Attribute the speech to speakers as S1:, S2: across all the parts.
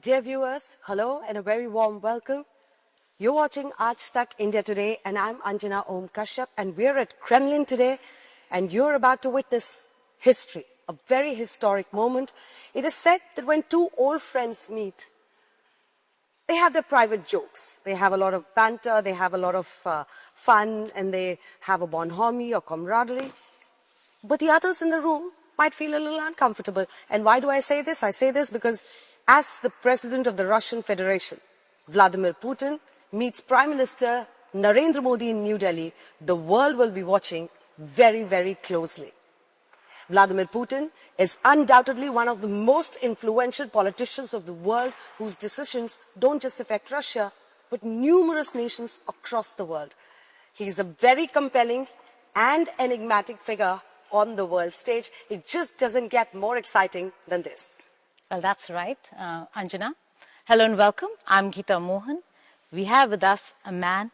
S1: Dear viewers, hello and a very warm welcome. You're watching Aaj Tak India Today and I'm Anjana Om Kashyap and we're at Kremlin today and you're about to witness history, a very historic moment. It is said that when two old friends meet, they have their private jokes. They have a lot of banter, they have a lot of fun and they have a bonhomie or camaraderie. But the others in the room might feel a little uncomfortable. And why do I say this? I say this because as the president of the Russian Federation, Vladimir Putin, meets Prime Minister Narendra Modi in New Delhi, the world will be watching very, very closely. Vladimir Putin is undoubtedly one of the most influential politicians of the world whose decisions don't just affect Russia, but numerous nations across the world. He is a very compelling and enigmatic figure on the world stage. It just doesn't get more exciting than this.
S2: Well, that's right, Anjana. Hello and welcome. I'm Geeta Mohan. We have with us a man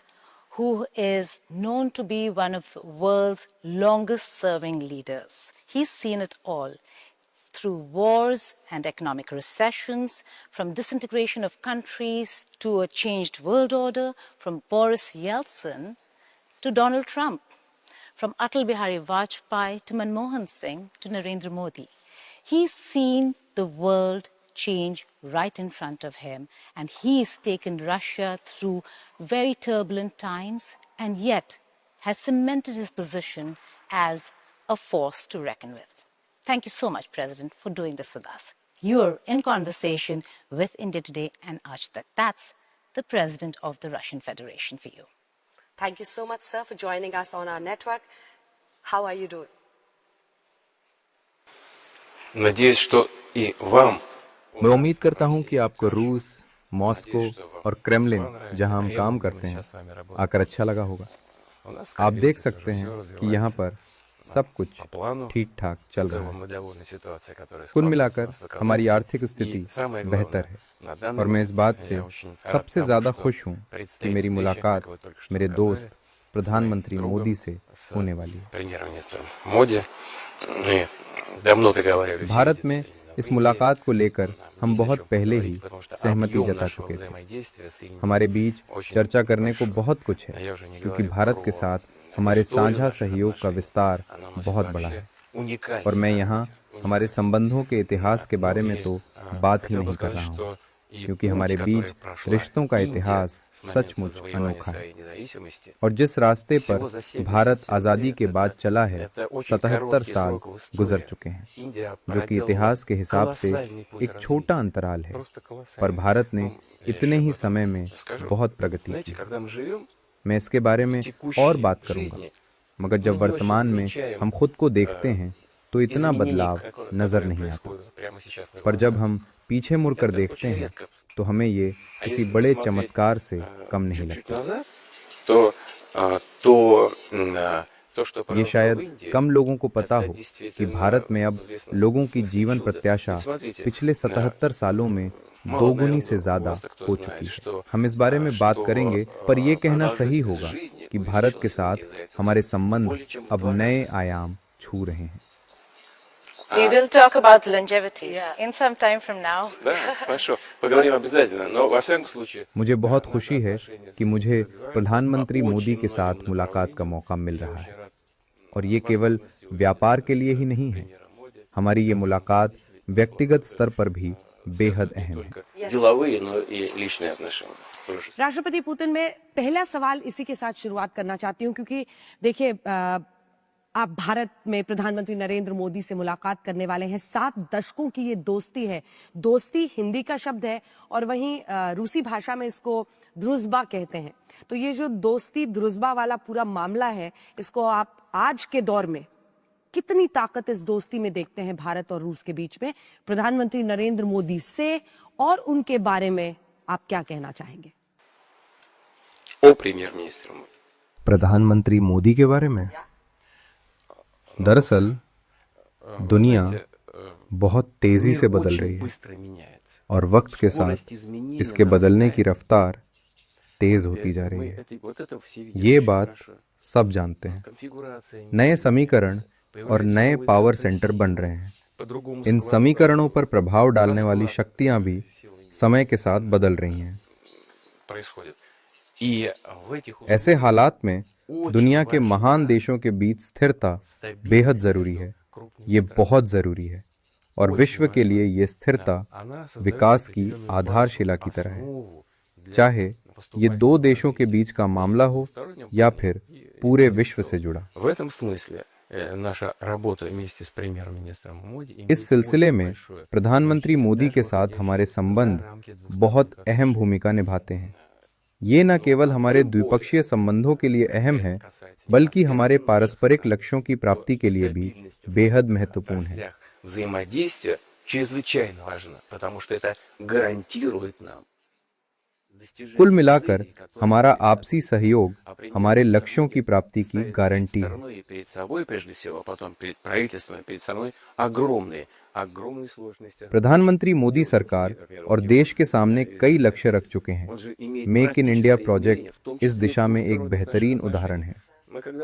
S2: who is known to be one of the world's longest serving leaders. He's seen it all through wars and economic recessions, from disintegration of countries to a changed world order, from Boris Yeltsin to Donald Trump, from Atal Bihari Vajpayee to Manmohan Singh to Narendra Modi. He's seen the world change right in front of him, and he's taken Russia through very turbulent times and yet has cemented his position as a force to reckon with. Thank you so much, President, for doing this with us. You're in conversation with India Today and Aaj Tak. That's the President of the Russian Federation for you.
S1: Thank you so much, sir, for joining us on our network. How are you doing?
S3: Надеюсь, что и вам.
S4: मैं उम्मीद करता हूं कि आपको रूस, Moscow और Kremlin, जहां हम काम करते हैं, आकर अच्छा लगा होगा। आप देख सकते हैं कि यहाँ पर सब कुछ ठीक ठाक चल रहा है। कुल मिलाकर हमारी आर्थिक स्थिति बेहतर है और मैं इस बात से सबसे ज़्यादा खुश हूँ कि मेरी मुलाकात मेरे दोस्त प्रधानमंत्री मोदी से होने वाली है। भारत में इस मुलाकात को लेकर हम बहुत पहले ही सहमति जता चुके थे। हमारे बीच चर्चा करने को बहुत कुछ है क्योंकि भारत के साथ हमारे साझा सहयोग का विस्तार बहुत बड़ा है और मैं यहाँ हमारे संबंधों के इतिहास के बारे में तो बात ही नहीं कर रहा हूँ क्योंकि हमारे बीच रिश्तों का इतिहास सचमुच अनोखा है और जिस रास्ते पर भारत आज़ादी के बाद चला है 77 साल गुजर चुके हैं, जो कि इतिहास के हिसाब से एक छोटा अंतराल है, पर भारत ने इतने ही समय में बहुत प्रगति की। मैं इसके बारे में और बात करूंगा, मगर जब वर्तमान में हम खुद को देखते हैं तो इतना बदलाव नजर नहीं आता, पर जब हम पीछे मुड़कर देखते हैं तो हमें ये किसी बड़े चमत्कार से कम नहीं लगता। ये शायद कम लोगों को पता हो कि भारत में अब लोगों की जीवन प्रत्याशा पिछले 77 सालों में दोगुनी से ज्यादा हो चुकी है। हम इस बारे में बात करेंगे, पर यह कहना सही होगा कि भारत के साथ हमारे संबंध अब नए आयाम छू रहे हैं।
S2: We will talk about longevity in some time from now.
S4: मुझे बहुत खुशी है कि मुझे प्रधानमंत्री मोदी के साथ मुलाकात का मौका मिल रहा है और ये केवल व्यापार के लिए ही नहीं है। हमारी ये मुलाकात व्यक्तिगत स्तर पर भी बेहद अहम है।
S1: राष्ट्रपति पुतिन, मैं पहला सवाल इसी के साथ शुरुआत करना चाहती हूँ क्योंकि देखिए आप भारत में प्रधानमंत्री नरेंद्र मोदी से मुलाकात करने वाले हैं। 7 दशकों की ये दोस्ती है। दोस्ती हिंदी का शब्द है और वहीं रूसी भाषा में इसको द्रुज़बा कहते हैं। तो ये जो दोस्ती द्रुज़बा वाला पूरा मामला है, इसको आप आज के दौर में कितनी ताकत इस दोस्ती में देखते हैं भारत और रूस के बीच में? प्रधानमंत्री नरेंद्र मोदी से और उनके बारे में आप क्या कहना चाहेंगे?
S4: प्रधानमंत्री मोदी के बारे में दरअसल दुनिया बहुत तेजी से बदल रही है और वक्त के साथ इसके बदलने की रफ्तार तेज होती जा रही है। ये बात सब जानते हैं। नए समीकरण और नए पावर सेंटर बन रहे हैं। इन समीकरणों पर प्रभाव डालने वाली शक्तियां भी समय के साथ बदल रही हैं।
S3: происходит. И в этих
S4: ऐसे हालात में दुनिया के महान देशों के बीच स्थिरता बेहद जरूरी है। ये बहुत जरूरी है और विश्व के लिए ये स्थिरता विकास की आधारशिला की तरह है, चाहे ये दो देशों के बीच का मामला हो या फिर पूरे विश्व से जुड़ा।
S3: в этом смысле наша работа वместе с премьер-министром Моди
S4: इस सिलसिले में प्रधानमंत्री मोदी के साथ हमारे संबंध बहुत अहम भूमिका निभाते हैं। ये न केवल हमारे द्विपक्षीय संबंधों के लिए अहम है, बल्कि हमारे पारस्परिक लक्ष्यों की प्राप्ति के लिए भी बेहद महत्वपूर्ण है।
S3: взаимодействие чрезвычайно важно, потому что это гарантирует нам
S4: कुल मिलाकर हमारा आपसी सहयोग हमारे लक्ष्यों की प्राप्ति की गारंटी है।
S3: страной и перед собой прежде всего, а потом перед правительством, перед страной огромные сложности.
S4: प्रधानमंत्री मोदी सरकार और देश के सामने कई लक्ष्य रख चुके हैं। मेक इन इंडिया प्रोजेक्ट इस दिशा में एक बेहतरीन उदाहरण है।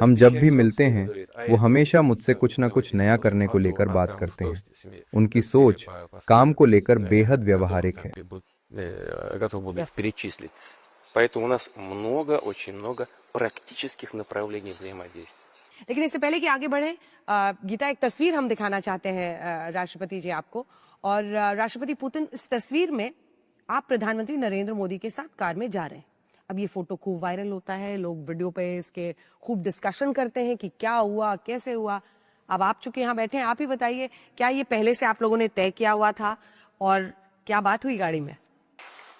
S4: हम जब भी मिलते हैं वो हमेशा मुझसे कुछ न कुछ नया करने को लेकर बात करते हैं। उनकी सोच काम को लेकर बेहद व्यवहारिक है।
S3: Готов буду их перечислить. Поэтому у нас очень много практических направлений взаимодействия.
S1: लेकिन इससे पहले कि आगे बढ़े, गीता, एक तस्वीर हम दिखाना चाहते हैं राष्ट्रपति जी आपको। और राष्ट्रपति पुतिन, इस तस्वीर में आप प्रधानमंत्री नरेंद्र मोदी के साथ कार में जा रहे हैं। अब ये फोटो खूब वायरल होता है, लोग वीडियो पे इसके खूब डिस्कशन करते हैं कि क्या हुआ, कैसे हुआ। अब आप चूंकि यहाँ बैठे हैं, आप ही बताइए, क्या ये पहले से आप लोगों ने तय किया हुआ था और क्या बात हुई गाड़ी में?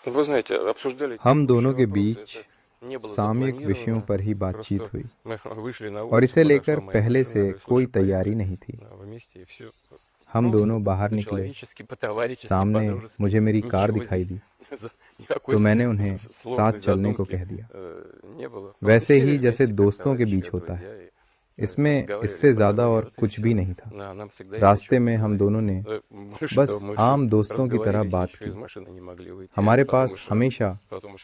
S3: Вы знаете, обсуждали
S4: हम दोनों के बीच सामयिक विषयों पर ही बातचीत हुई और इसे लेकर पहले से कोई तैयारी नहीं थी। हम दोनों बाहर निकले, सामने मुझे मेरी कार दिखाई दी तो मैंने उन्हें साथ चलने को कह दिया, वैसे ही जैसे दोस्तों के बीच होता है। इसमें इससे ज्यादा और कुछ भी नहीं था। रास्ते में हम दोनों ने बस आम दोस्तों की तरह बात की। हमारे पास हमेशा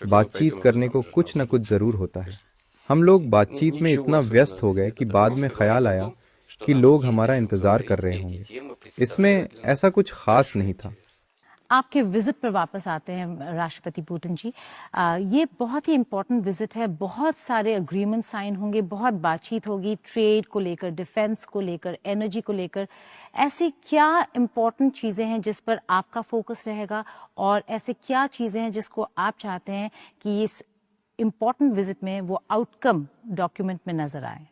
S4: बातचीत करने को कुछ न कुछ जरूर होता है। हम लोग बातचीत में इतना व्यस्त हो गए कि बाद में ख्याल आया कि लोग हमारा इंतजार कर रहे होंगे। इसमें ऐसा कुछ खास नहीं था।
S2: आपके विजिट पर वापस आते हैं राष्ट्रपति पुतिन जी। ये बहुत ही इम्पोर्टेंट विजिट है, बहुत सारे अग्रीमेंट साइन होंगे, बहुत बातचीत होगी ट्रेड को लेकर, डिफेंस को लेकर, एनर्जी को लेकर। ऐसी क्या इम्पोर्टेंट चीज़ें हैं जिस पर आपका फोकस रहेगा और ऐसे क्या चीज़ें हैं जिसको आप चाहते हैं कि इस इम्पोर्टेंट विजिट में वो आउटकम डॉक्यूमेंट में नजर आए?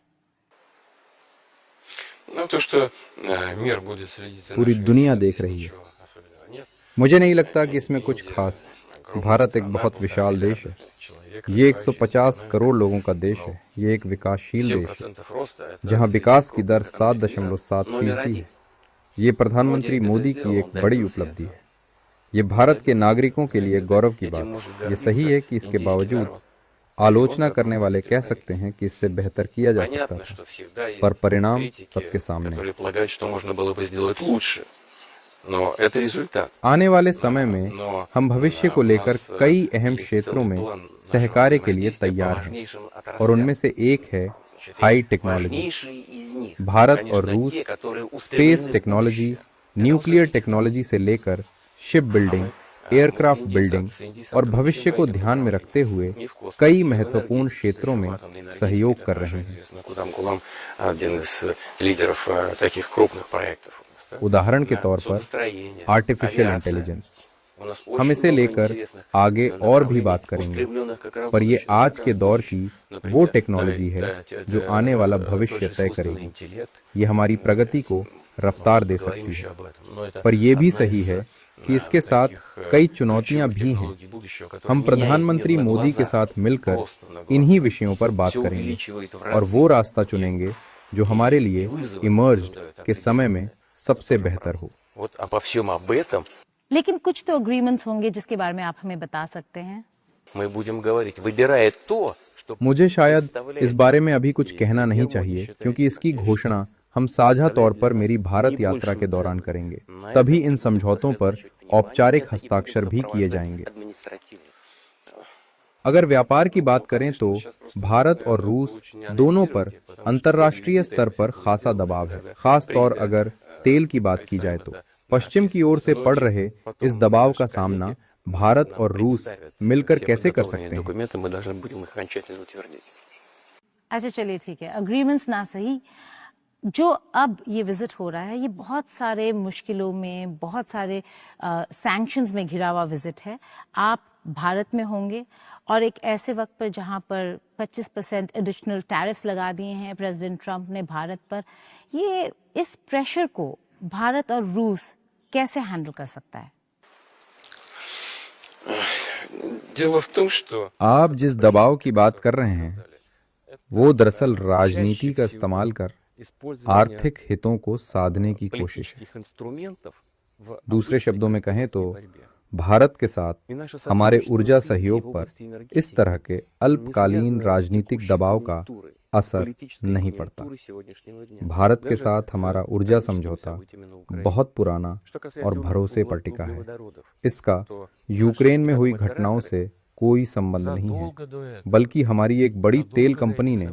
S4: पूरी दुनिया देख रही है। मुझे नहीं लगता कि इसमें कुछ खास है। भारत एक बहुत विशाल देश है। ये 150 करोड़ लोगों का देश है। ये एक विकासशील देश है जहां विकास की दर 7.7% है। ये प्रधानमंत्री मोदी की एक बड़ी उपलब्धि है। ये भारत के नागरिकों के लिए गौरव की बात है। ये सही है कि इसके बावजूद आलोचना करने वाले कह सकते हैं कि इससे बेहतर किया जा सकता था, पर परिणाम सबके सामने। आने वाले समय में हम भविष्य को लेकर कई अहम क्षेत्रों में सहकार्य के लिए तैयार हैं और उनमें से एक है हाई टेक्नोलॉजी। भारत और रूस स्पेस टेक्नोलॉजी, न्यूक्लियर टेक्नोलॉजी से लेकर शिप बिल्डिंग, एयरक्राफ्ट बिल्डिंग और भविष्य को ध्यान में रखते हुए कई महत्वपूर्ण क्षेत्रों में सहयोग कर रहे हैं। उदाहरण के तौर पर आर्टिफिशियल इंटेलिजेंस, हम इसे लेकर आगे और भी बात करेंगे, पर ये आज के दौर की वो टेक्नोलॉजी है जो आने वाला भविष्य तय करेगी। ये हमारी प्रगति को रफ्तार दे सकती है, पर यह भी सही है कि इसके साथ कई चुनौतियां भी हैं। हम प्रधानमंत्री मोदी के साथ मिलकर इन्हीं विषयों पर बात करेंगे और वो रास्ता चुनेंगे जो हमारे लिए इमर्ज्ड के समय में सबसे बेहतर हो।
S2: लेकिन कुछ तो अग्रीमेंट्स होंगे जिसके बारे में आप हमें बता सकते हैं?
S4: मुझे शायद इस बारे में अभी कुछ कहना नहीं चाहिए, क्योंकि इसकी घोषणा हम साझा तौर पर मेरी भारत यात्रा के दौरान करेंगे। तभी इन समझौतों पर औपचारिक हस्ताक्षर भी किए जाएंगे। अगर व्यापार की बात करें तो भारत और रूस दोनों पर अंतर्राष्ट्रीय स्तर पर खासा दबाव है। खास तौर अगर तेल की बात की जाए तो पश्चिम की ओर से पड़ रहे इस दबाव का सामना भारत और रूस मिलकर कैसे कर सकते हैं?
S3: документы мы должны будем их окончательно утвердить.
S2: अच्छा चलिए ठीक है, अग्रीमेंट्स ना सही, जो अब ये विजिट हो रहा है ये बहुत सारे मुश्किलों में, बहुत सारे सैंक्शंस में घिरा हुआ विजिट है। आप भारत में होंगे और एक ऐसे वक्त पर जहां पर 25% एडिशनल टैरिफ्स लगा दिए हैं प्रेसिडेंट ट्रंप ने भारत पर, ये इस प्रेशर को भारत और रूस कैसे हैंडल कर सकता है?
S3: Дело в том, что
S4: आप जिस दबाव की बात कर रहे हैं वो दरअसल राजनीति का इस्तेमाल कर आर्थिक हितों को साधने की कोशिश है।
S3: политических инструментов в
S4: दूसरे शब्दों में कहें तो भारत के साथ हमारे ऊर्जा सहयोग पर इस तरह के अल्पकालीन राजनीतिक दबाव का असर नहीं पड़ता। भारत के साथ हमारा ऊर्जा समझौता बहुत पुराना और भरोसे पर टिका है। इसका यूक्रेन में हुई घटनाओं से कोई संबंध नहीं है, बल्कि हमारी एक बड़ी तेल कंपनी ने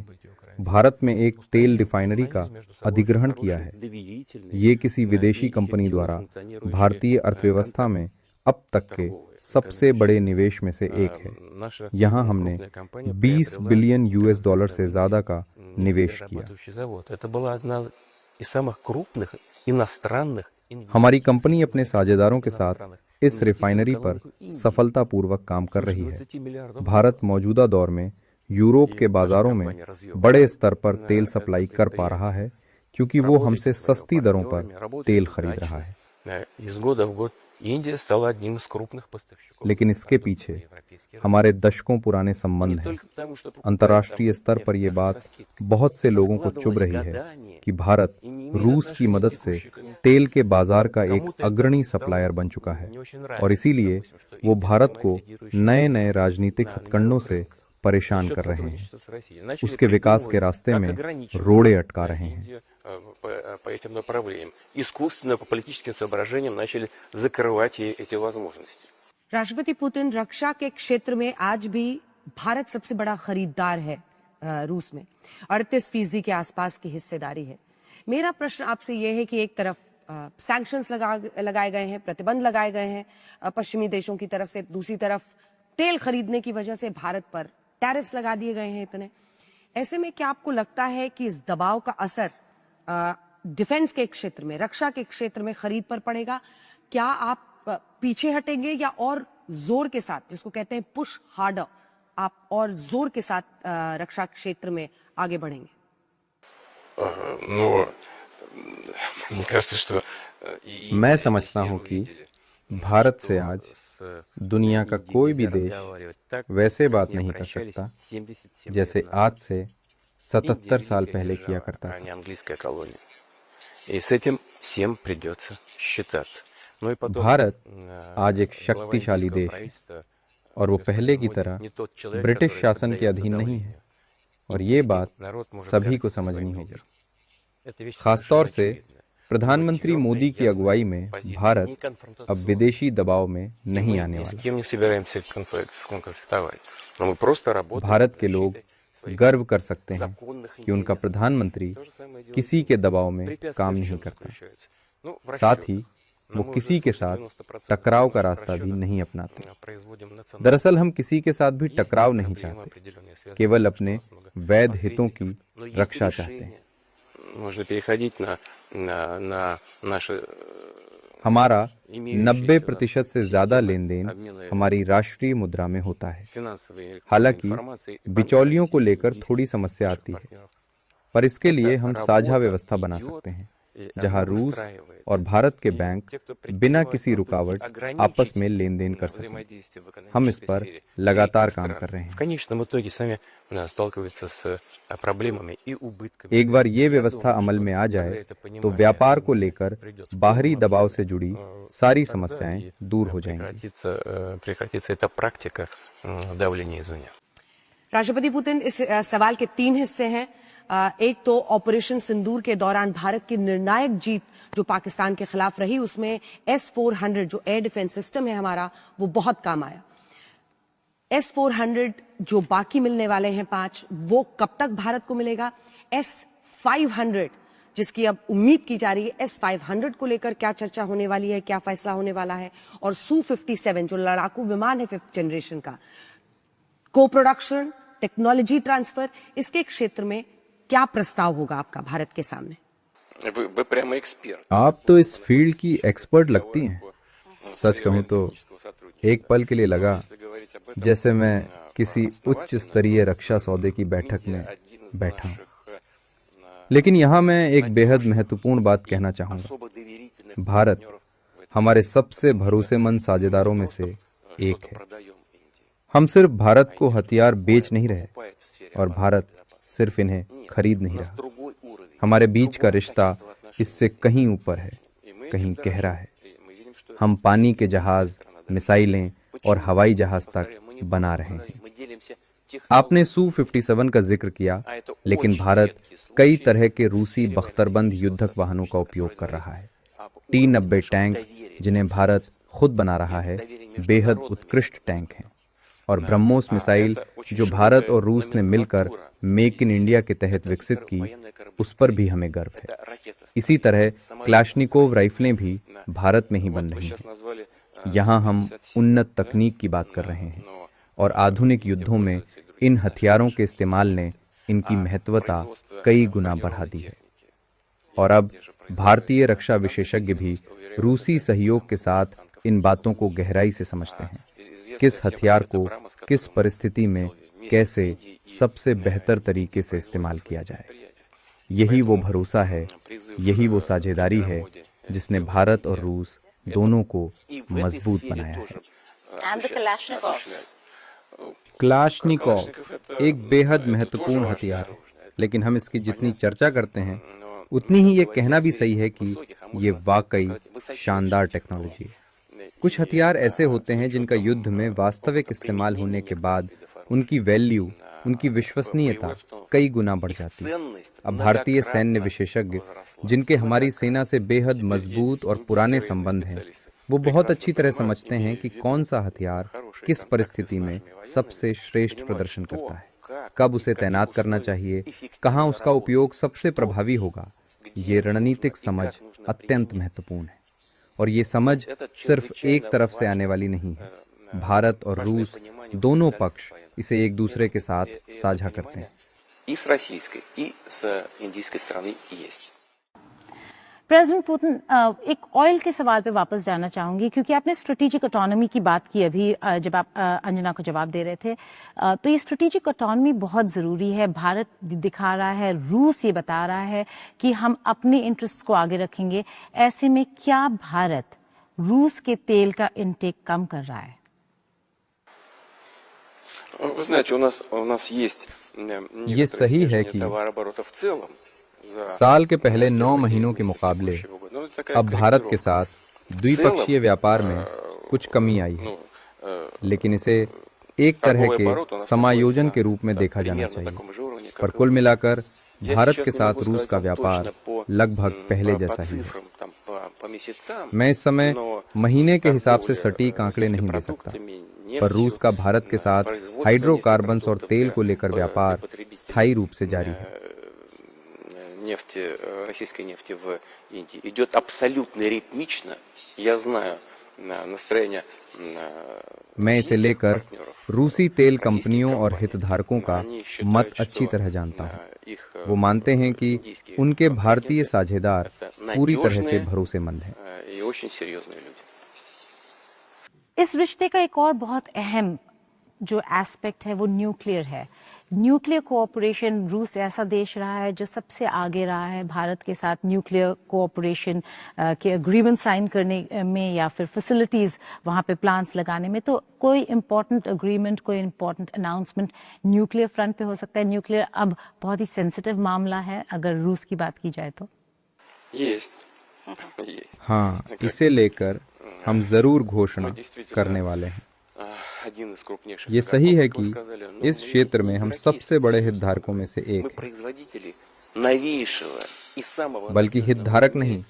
S4: भारत में एक तेल रिफाइनरी का अधिग्रहण किया है। ये किसी विदेशी कंपनी द्वारा भारतीय अर्थव्यवस्था में अब तक के सबसे बड़े निवेश में से एक है। यहाँ हमने 20 बिलियन यूएस डॉलर से ज्यादा का निवेश किया।
S3: Это была одна из самых крупных иностранных
S4: हमारी कंपनी अपने साझेदारों के साथ इस रिफाइनरी पर सफलतापूर्वक काम कर रही है। भारत मौजूदा दौर में यूरोप के बाजारों में बड़े स्तर पर तेल सप्लाई कर पा रहा है, क्योंकि वो हमसे सस्ती दरों पर तेल खरीद रहा है।
S3: Из года в год Индия стала одним из крупных поставщиков.
S4: लेकिन इसके पीछे हमारे दशकों पुराने संबंध हैं। अंतर्राष्ट्रीय स्तर पर यह बात बहुत से लोगों को चुभ रही है कि भारत रूस की मदद से तेल के बाजार का एक अग्रणी सप्लायर बन चुका है और इसीलिए वो भारत को नए नए राजनीतिक हथकंडों से परेशान कर रहे हैं, उसके विकास के रास्ते में रोड़े अटका रहे हैं।
S3: По этим направлениям. Искусственно, по политическим соображениям начали закрывать эти возможности.
S1: राष्ट्रपति पुतिन, रक्षा के क्षेत्र में आज भी भारत सबसे बड़ा खरीदार है रूस में, 38% के आसपास की हिस्सेदारी है। मेरा प्रश्न आपसे यह है कि एक तरफ सैंक्शंस लगाए गए हैं, प्रतिबंध लगाए गए हैं पश्चिमी देशों की तरफ से, दूसरी तरफ तेल खरीदने की वजह से भारत पर टैरिफ्स लगा दिए गए हैं इतने। ऐसे में क्या आपको लगता है कि इस दबाव का असर डिफेंस के क्षेत्र में, रक्षा के क्षेत्र में खरीद पर पड़ेगा? क्या आप पीछे हटेंगे या और जोर के साथ, जिसको कहते हैं पुश हार्डर, आप और जोर के साथ रक्षा क्षेत्र में आगे बढ़ेंगे?
S4: मैं समझता हूं कि भारत से आज दुनिया का कोई भी देश वैसे बात नहीं कर सकता जैसे आज से 77 साल पहले किया करता था। भारत आज एक शक्तिशाली देश है और वो पहले की तरह ब्रिटिश शासन के अधीन नहीं है, और ये बात सभी को समझनी होगी। खासतौर से प्रधानमंत्री मोदी की अगुवाई में भारत अब विदेशी दबाव में नहीं आने वाला। भारत के लोग गर्व कर सकते हैं कि उनका प्रधानमंत्री किसी के दबाव में काम नहीं करता, साथ ही वो किसी के साथ टकराव का रास्ता भी नहीं अपनाते। दरअसल हम किसी के साथ भी टकराव नहीं चाहते, केवल अपने वैध हितों की रक्षा चाहते हैं। हमारा 90% से ज्यादा लेन देन हमारी राष्ट्रीय मुद्रा में होता है। हालांकि बिचौलियों को लेकर थोड़ी समस्या आती है, पर इसके लिए हम साझा व्यवस्था बना सकते हैं जहां रूस और भारत के बैंक बिना किसी रुकावट आपस में लेन देन कर सकें। हम इस पर लगातार काम कर रहे हैं। एक बार ये व्यवस्था अमल में आ जाए तो व्यापार को लेकर बाहरी दबाव से जुड़ी सारी समस्याएं दूर हो जाएंगी।
S1: राष्ट्रपति पुतिन, इस सवाल के 3 हिस्से हैं। एक तो ऑपरेशन सिंदूर के दौरान भारत की निर्णायक जीत जो पाकिस्तान के खिलाफ रही, उसमें S-400 जो एयर डिफेंस सिस्टम है हमारा, वो बहुत काम आया। S-400 जो बाकी मिलने वाले हैं 5, वो कब तक भारत को मिलेगा? S-500 जिसकी अब उम्मीद की जा रही है S-500 को लेकर क्या चर्चा होने वाली है, क्या फैसला होने वाला है, और Su-57 जो लड़ाकू विमान है 5th जनरेशन का, को प्रोडक्शन, टेक्नोलॉजी ट्रांसफर, इसके क्षेत्र में क्या प्रस्ताव होगा आपका भारत के सामने?
S4: आप तो इस फील्ड की एक्सपर्ट लगती हैं। सच कहूं तो एक पल के लिए लगा जैसे मैं किसी उच्च स्तरीय रक्षा सौदे की बैठक में बैठा हूं। लेकिन यहाँ मैं एक बेहद महत्वपूर्ण बात कहना चाहूंगा। भारत हमारे सबसे भरोसेमंद साझेदारों में से एक है। हम सिर्फ भारत को हथियार बेच नहीं रहे और भारत सिर्फ इन्हें खरीद नहीं रहा। हमारे बीच का रिश्ता इससे कहीं ऊपर है, कहीं गहरा है। हम पानी के जहाज, मिसाइलें और हवाई जहाज तक बना रहे हैं। आपने Su-57 का जिक्र किया, लेकिन भारत कई तरह के रूसी बख्तरबंद युद्धक वाहनों का उपयोग कर रहा है। T-90 टैंक, जिन्हें भारत खुद बना रहा है, बेहद उत्कृष्ट टैंक हैं। और ब्रह्मोस मिसाइल जो भारत और रूस ने मिलकर मेक इन इंडिया के तहत विकसित की, उस पर भी हमें गर्व है। इसी तरह क्लाशनिकोव राइफलें भी भारत में ही बन रही हैं। यहाँ हम उन्नत तकनीक की बात कर रहे हैं और आधुनिक युद्धों में इन हथियारों के इस्तेमाल ने इनकी महत्वता कई गुना बढ़ा दी है। और अब भारतीय रक्षा विशेषज्ञ भी रूसी सहयोग के साथ इन बातों को गहराई से समझते हैं। किस हथियार को किस परिस्थिति में कैसे सबसे बेहतर तरीके से इस्तेमाल किया जाए। यही वो भरोसा है, यही वो साझेदारी है जिसने भारत और रूस दोनों को मजबूत बनाया है। क्लाशनिकोव एक बेहद महत्वपूर्ण हथियार है, लेकिन हम इसकी जितनी चर्चा करते हैं उतनी ही ये कहना भी सही है कि ये वाकई शानदार टेक्नोलॉजी है। कुछ हथियार ऐसे होते हैं जिनका युद्ध में वास्तविक इस्तेमाल होने के बाद उनकी वैल्यू, उनकी विश्वसनीयता कई गुना बढ़ जाती है। अब भारतीय सैन्य विशेषज्ञ, जिनके हमारी सेना से बेहद मजबूत और पुराने संबंध हैं, वो बहुत अच्छी तरह समझते हैं कि कौन सा हथियार किस परिस्थिति में सबसे श्रेष्ठ प्रदर्शन करता है, कब उसे तैनात करना चाहिए, कहाँ उसका उपयोग सबसे प्रभावी होगा। ये रणनीतिक समझ अत्यंत महत्वपूर्ण है और ये समझ सिर्फ एक तरफ से आने वाली नहीं है। भारत और रूस दोनों पक्ष इसे एक दूसरे के साथ साझा करते हैं।
S2: प्रेसिडेंट पुतिन, एक ऑयल के सवाल पे वापस जाना चाहूंगी, क्योंकि आपने स्ट्रेटेजिक ऑटोनॉमी की बात की अभी जब आप अंजना को जवाब दे रहे थे। तो ये स्ट्रेटेजिक ऑटोनॉमी बहुत ज़रूरी है। भारत दिखा रहा है, रूस ये बता रहा है कि हम अपने इंटरेस्ट को आगे रखेंगे। ऐसे में क्या भारत रूस के तेल का इंटेक कम कर रहा है?
S4: ये सही है कि साल के पहले 9 महीनों के मुकाबले अब भारत के साथ द्विपक्षीय व्यापार में कुछ कमी आई है, लेकिन इसे एक तरह के समायोजन के रूप में देखा जाना चाहिए। पर कुल मिलाकर भारत के साथ रूस का व्यापार लगभग पहले जैसा ही है। मैं इस समय महीने के हिसाब से सटीक आंकड़े नहीं दे सकता, पर रूस का भारत के साथ हाइड्रोकार्बन्स और तेल को लेकर व्यापार स्थायी रूप से जारी है।
S3: российской нефти в Индии идет абсолютно ритмично. Я знаю настроение.
S4: मैं इसे लेकर रूसी तेल कंपनियों और हितधारकों का मत अच्छी तरह जानता हूँ। वो मानते हैं कि उनके भारतीय साझेदार पूरी तरह से भरोसेमंद हैं।
S2: इस रिश्ते का एक और बहुत अहम जो एस्पेक्ट है वो न्यूक्लियर है। न्यूक्लियर कोऑपरेशन, रूस ऐसा देश रहा है जो सबसे आगे रहा है भारत के साथ न्यूक्लियर कोऑपरेशन के एग्रीमेंट साइन करने में या फिर फैसिलिटीज़ वहाँ पे प्लांट्स लगाने में। तो कोई इम्पोर्टेंट एग्रीमेंट, कोई इम्पोर्टेंट अनाउंसमेंट न्यूक्लियर फ्रंट पे हो सकता है? न्यूक्लियर अब बहुत ही सेंसिटिव मामला है अगर रूस की बात की जाए तो।
S4: हाँ, इसे लेकर हम ज़रूर घोषणा करने वाले हैं। ये सही है कि इस क्षेत्र में हम सबसे बड़े हितधारकों में से एक हैं। बल्कि हितधारक नहीं,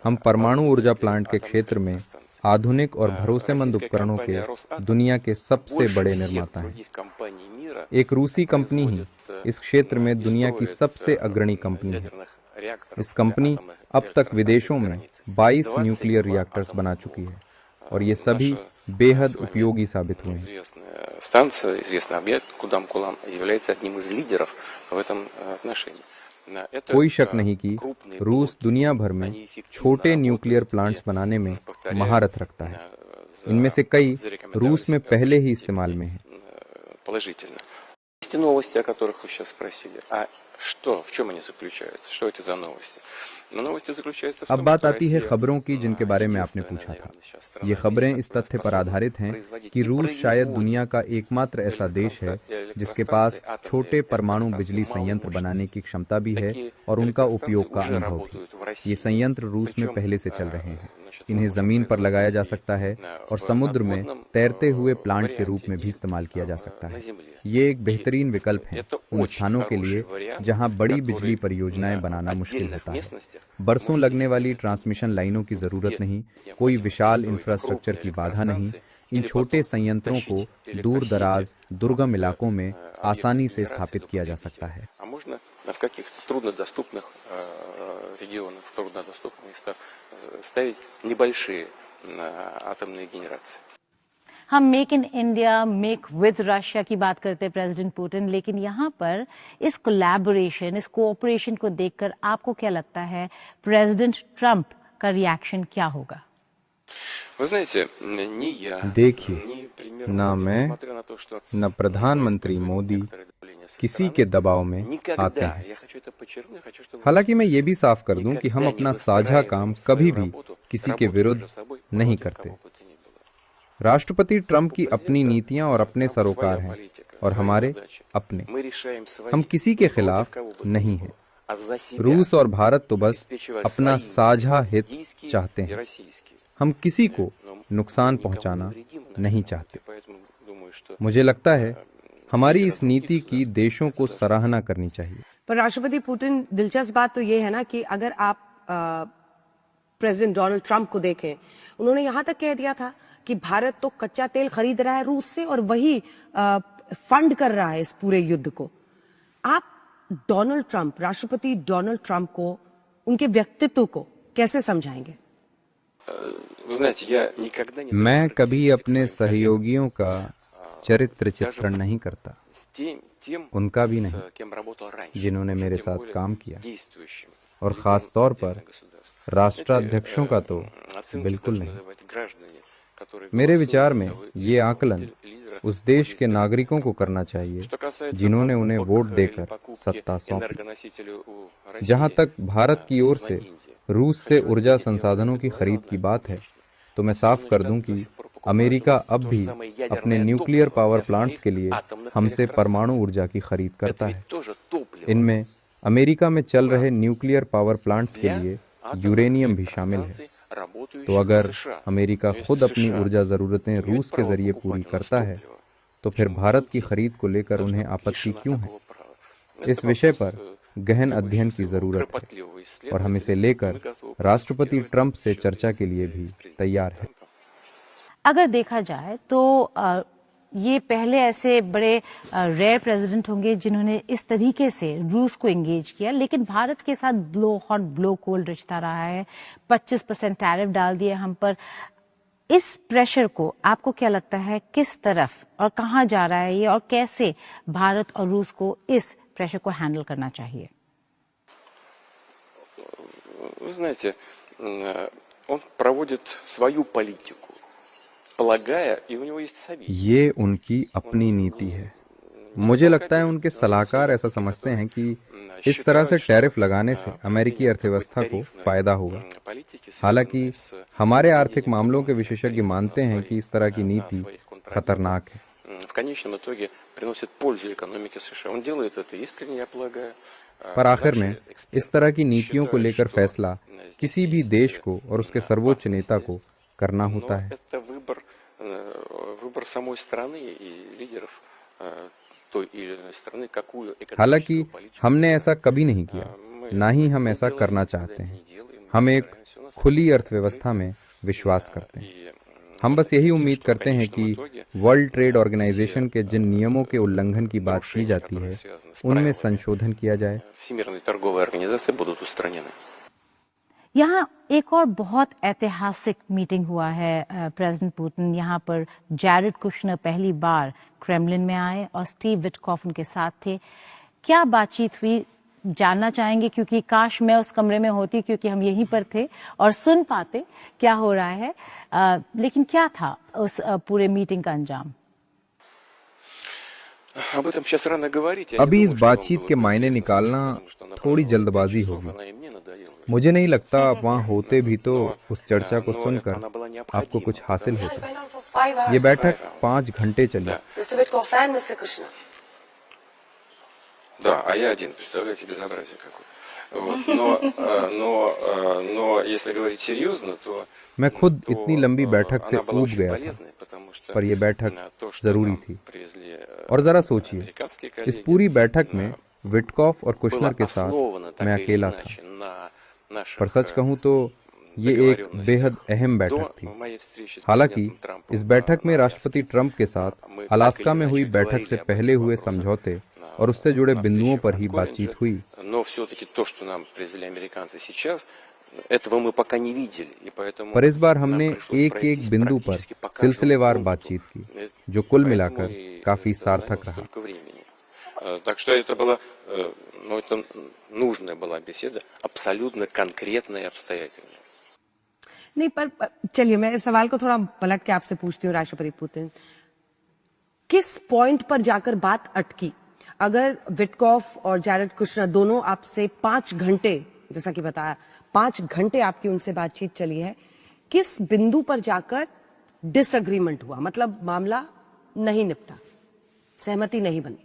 S4: हम परमाणु ऊर्जा प्लांट के क्षेत्र में आधुनिक और भरोसेमंद उपकरणों के दुनिया के सबसे बड़े निर्माता हैं। एक रूसी कंपनी ही इस क्षेत्र में दुनिया की सबसे अग्रणी कंपनी है। इस कंपनी अब तक विदेशों में 22 न्यूक्लियर रिएक्टर्स बना चुकी है और ये सभी बेहद उपयोगी साबित हुए हैं। कोई शक नहीं कि रूस दुनिया भर में छोटे न्यूक्लियर प्लांट्स बनाने में महारत रखता है। इनमें से कई रूस में पहले ही इस्तेमाल में हैं। अब बात आती है खबरों की जिनके बारे में आपने पूछा था। ये खबरें इस तथ्य पर आधारित हैं कि रूस शायद दुनिया का एकमात्र ऐसा देश है जिसके पास छोटे परमाणु बिजली संयंत्र बनाने की क्षमता भी है और उनका उपयोग का अनुभव भी। ये संयंत्र रूस में पहले से चल रहे हैं। इन्हें जमीन पर लगाया जा सकता है और समुद्र में तैरते हुए प्लांट के रूप में भी इस्तेमाल किया जा सकता है। ये एक बेहतरीन विकल्प है उन स्थानों के लिए जहां बड़ी बिजली परियोजनाएं बनाना मुश्किल होता है। बरसों लगने वाली ट्रांसमिशन लाइनों की जरूरत नहीं, कोई विशाल इंफ्रास्ट्रक्चर की बाधा नहीं। इन छोटे संयंत्रों को दूर दराज दुर्गम इलाकों में आसानी से स्थापित किया जा सकता है।
S2: हम make in India, make with Russia की बात करते हैं प्रेसिडेंट पुतिन, लेकिन यहाँ पर इस कोलैबोरेशन, इस कोऑपरेशन को देखकर आपको क्या लगता है प्रेसिडेंट ट्रंप का रिएक्शन क्या होगा?
S4: देखिए, ना मैं न प्रधानमंत्री मोदी किसी के दबाव में आते हैं। हालांकि मैं ये भी साफ कर दूं कि हम अपना साझा काम कभी भी किसी के विरुद्ध नहीं करते। राष्ट्रपति ट्रंप की अपनी नीतियां और अपने सरोकार हैं और हमारे अपने। हम किसी के खिलाफ नहीं हैं। रूस और भारत तो बस अपना साझा हित चाहते हैं। हम किसी को नुकसान पहुंचाना नहीं चाहते। मुझे लगता है हमारी इस नीति की देशों को सराहना करनी चाहिए।
S1: पर राष्ट्रपति पुतिन, दिलचस्प बात तो ये है ना कि अगर आप प्रेसिडेंट डोनाल्ड ट्रंप को देखें, उन्होंने यहां तक कह दिया था कि भारत तो कच्चा तेल खरीद रहा है रूस से और वही फंड कर रहा है इस पूरे युद्ध को। आप डोनाल्ड ट्रंप, राष्ट्रपति डोनाल्ड ट्रंप को, उनके व्यक्तित्व को कैसे समझाएंगे?
S4: मैं कभी अपने सहयोगियों का चरित्र चित्रण नहीं करता, उनका भी नहीं जिन्होंने मेरे साथ काम किया, और खास तौर पर राष्ट्राध्यक्षों का तो बिल्कुल नहीं। मेरे विचार में ये आकलन उस देश के नागरिकों को करना चाहिए जिन्होंने उन्हें वोट देकर सत्ता सौंपी। जहां तक भारत की ओर से रूस से ऊर्जा संसाधनों की खरीद की बात है, तो मैं साफ कर दूं कि अमेरिका अब भी अपने न्यूक्लियर पावर प्लांट्स के लिए हमसे परमाणु ऊर्जा की खरीद करता है। इनमें अमेरिका में चल रहे न्यूक्लियर पावर प्लांट्स के लिए यूरेनियम भी शामिल है। तो अगर अमेरिका खुद अपनी ऊर्जा जरूरतें रूस के जरिए पूरी करता है, तो फिर भारत की खरीद को लेकर उन्हें आपत्ति क्यों है? इस विषय पर गहन अध्ययन की जरूरत है और हम इसे लेकर राष्ट्रपति ट्रंप से चर्चा के लिए भी तैयार हैं।
S2: अगर देखा जाए तो ये पहले ऐसे बड़े रेयर प्रेसिडेंट होंगे जिन्होंने इस तरीके से रूस को एंगेज किया, लेकिन भारत के साथ ब्लो हॉट ब्लो कोल्ड रिश्ता रहा है। 25% टैरिफ डाल दिए हम पर। इस प्रेशर को आपको क्या लगता है किस तरफ और कहाँ जा रहा है ये, और कैसे भारत और रूस को इस प्रेशर को हैंडल करना चाहिए?
S3: Вы знаете, он проводит свою политику.
S4: ये उनकी अपनी नीति है। मुझे लगता है उनके सलाहकार ऐसा समझते हैं कि इस तरह से टैरिफ लगाने से अमेरिकी अर्थव्यवस्था को फायदा होगा। हालांकि हमारे आर्थिक मामलों के विशेषज्ञ मानते हैं कि इस तरह की नीति खतरनाक है। पर आखिर में इस तरह की नीतियों को लेकर फैसला किसी भी देश को और उसके सर्वोच्च नेता को करना होता है। हालांकि हमने ऐसा कभी नहीं किया, ना ही हम ऐसा करना चाहते हैं। हम एक खुली अर्थव्यवस्था में विश्वास करते हैं। हम बस यही उम्मीद करते हैं कि वर्ल्ड ट्रेड ऑर्गेनाइजेशन के जिन नियमों के उल्लंघन की बात की जाती है उनमें संशोधन किया जाए।
S2: यहाँ एक और बहुत ऐतिहासिक मीटिंग हुआ है। प्रेसिडेंट पुतिन यहाँ पर जैरेड कुशनर पहली बार क्रेमलिन में आए और स्टीव विटकॉफ उनके साथ थे। क्या बातचीत हुई जानना चाहेंगे, क्योंकि काश मैं उस कमरे में होती, क्योंकि हम यहीं पर थे और सुन पाते क्या हो रहा है। लेकिन क्या था उस पूरे मीटिंग का अंजाम?
S4: अभी इस बातचीत के मायने निकालना थोड़ी जल्दबाजी होगी। मुझे नहीं लगता आप वहाँ होते भी तो उस चर्चा को सुनकर आपको कुछ हासिल होता। ये बैठक 5 घंटे चली।
S3: Да, а я один, представляете, безобразие какое. Вот. Но если говорить серьезно, то
S4: मैं खुद इतनी लंबी बैठक से ऊब गया था, पर यह बैठक जरूरी थी। और जरा सोचिए, इस पूरी बैठक में विटकॉफ और कुशनर के साथ मैं अकेला था। पर सच कहूं तो ये एक बेहद अहम बैठक थी। हालांकि इस बैठक में राष्ट्रपति ट्रंप के साथ अलास्का में हुई बैठक से पहले हुए समझौते और उससे जुड़े बिंदुओं पर ही बातचीत हुई। पर इस बार हमने एक एक बिंदु पर सिलसिलेवार बातचीत की, जो कुल मिलाकर काफी सार्थक रहा।
S1: नहीं, पर चलिए मैं इस सवाल को थोड़ा पलट के आपसे पूछती हूँ। राष्ट्रपति पुतिन, किस पॉइंट पर जाकर बात अटकी? अगर विटकॉफ और जैरेड कुशनर दोनों आपसे 5 घंटे, जैसा कि बताया 5 घंटे आपकी उनसे बातचीत चली है, किस बिंदु पर जाकर डिसएग्रीमेंट हुआ? मतलब मामला नहीं निपटा, सहमति नहीं बनी?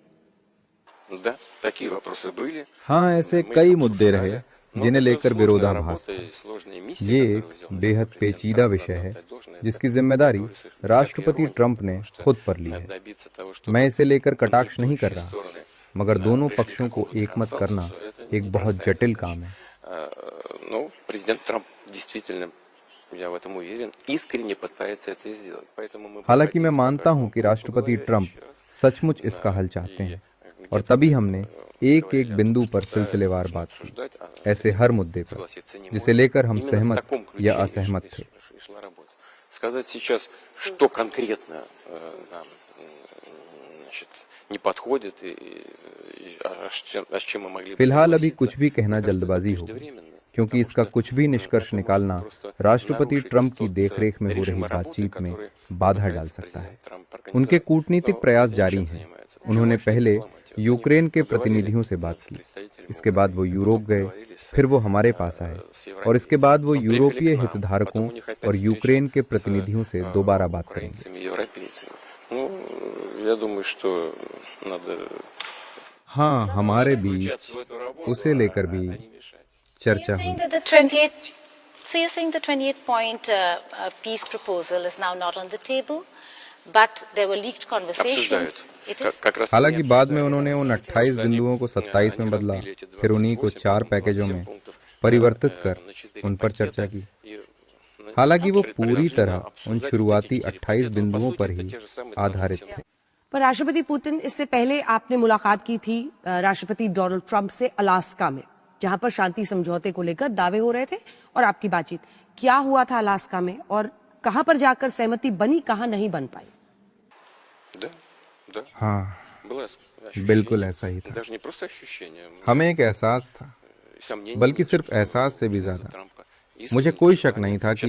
S4: हाँ, ऐसे कई मुद्दे रहे जिन्हें लेकर विरोधाभास था। ये एक बेहद पेचीदा विषय है जिसकी जिम्मेदारी राष्ट्रपति ट्रंप ने खुद पर ली है। मैं इसे लेकर कटाक्ष नहीं कर रहा, मगर दोनों पक्षों को एकमत करना एक बहुत जटिल काम है। हालांकि मैं मानता हूं कि राष्ट्रपति ट्रंप सचमुच इसका हल चाहते हैं, और तभी हमने एक एक बिंदु पर सिलसिलेवार बात की, ऐसे हर मुद्दे पर जिसे लेकर हम सहमत या असहमत थे। फिलहाल अभी कुछ भी कहना जल्दबाजी होगी, क्योंकि इसका कुछ भी निष्कर्ष निकालना राष्ट्रपति ट्रंप की देखरेख में हो रही बातचीत में बाधा डाल सकता है। उनके कूटनीतिक प्रयास जारी हैं। उन्होंने पहले यूक्रेन के प्रतिनिधियों से बात की, इसके बाद वो यूरोप गए, फिर वो हमारे पास आए, और इसके बाद वो यूरोपीय हितधारकों और यूक्रेन के प्रतिनिधियों से दोबारा बात करेंगे। हाँ, हमारे बीच उसे लेकर भी चर्चा हुई।
S2: So you're saying the 28-point peace proposal is now not on the table, but there were leaked conversations.
S4: हालांकि बाद में उन्होंने उन 28 बिंदुओं को 27 में बदला, फिर उन्हीं को 4 पैकेजों में परिवर्तित कर उन पर चर्चा की। हालांकि वो पूरी तरह उन शुरुआती 28 बिंदुओं पर ही आधारित थे।
S1: पर राष्ट्रपति पुतिन, इससे पहले आपने मुलाकात की थी राष्ट्रपति डोनाल्ड ट्रंप से अलास्का में, जहां पर शांति समझौते को लेकर दावे हो रहे थे, और आपकी बातचीत क्या हुआ था अलास्का में, और कहां पर जाकर सहमति बनी, कहां नहीं बन पाई?
S4: हाँ, बिल्कुल ऐसा ही था। हमें एक एहसास था, बल्कि सिर्फ एहसास से भी ज्यादा मुझे कोई शक नहीं था कि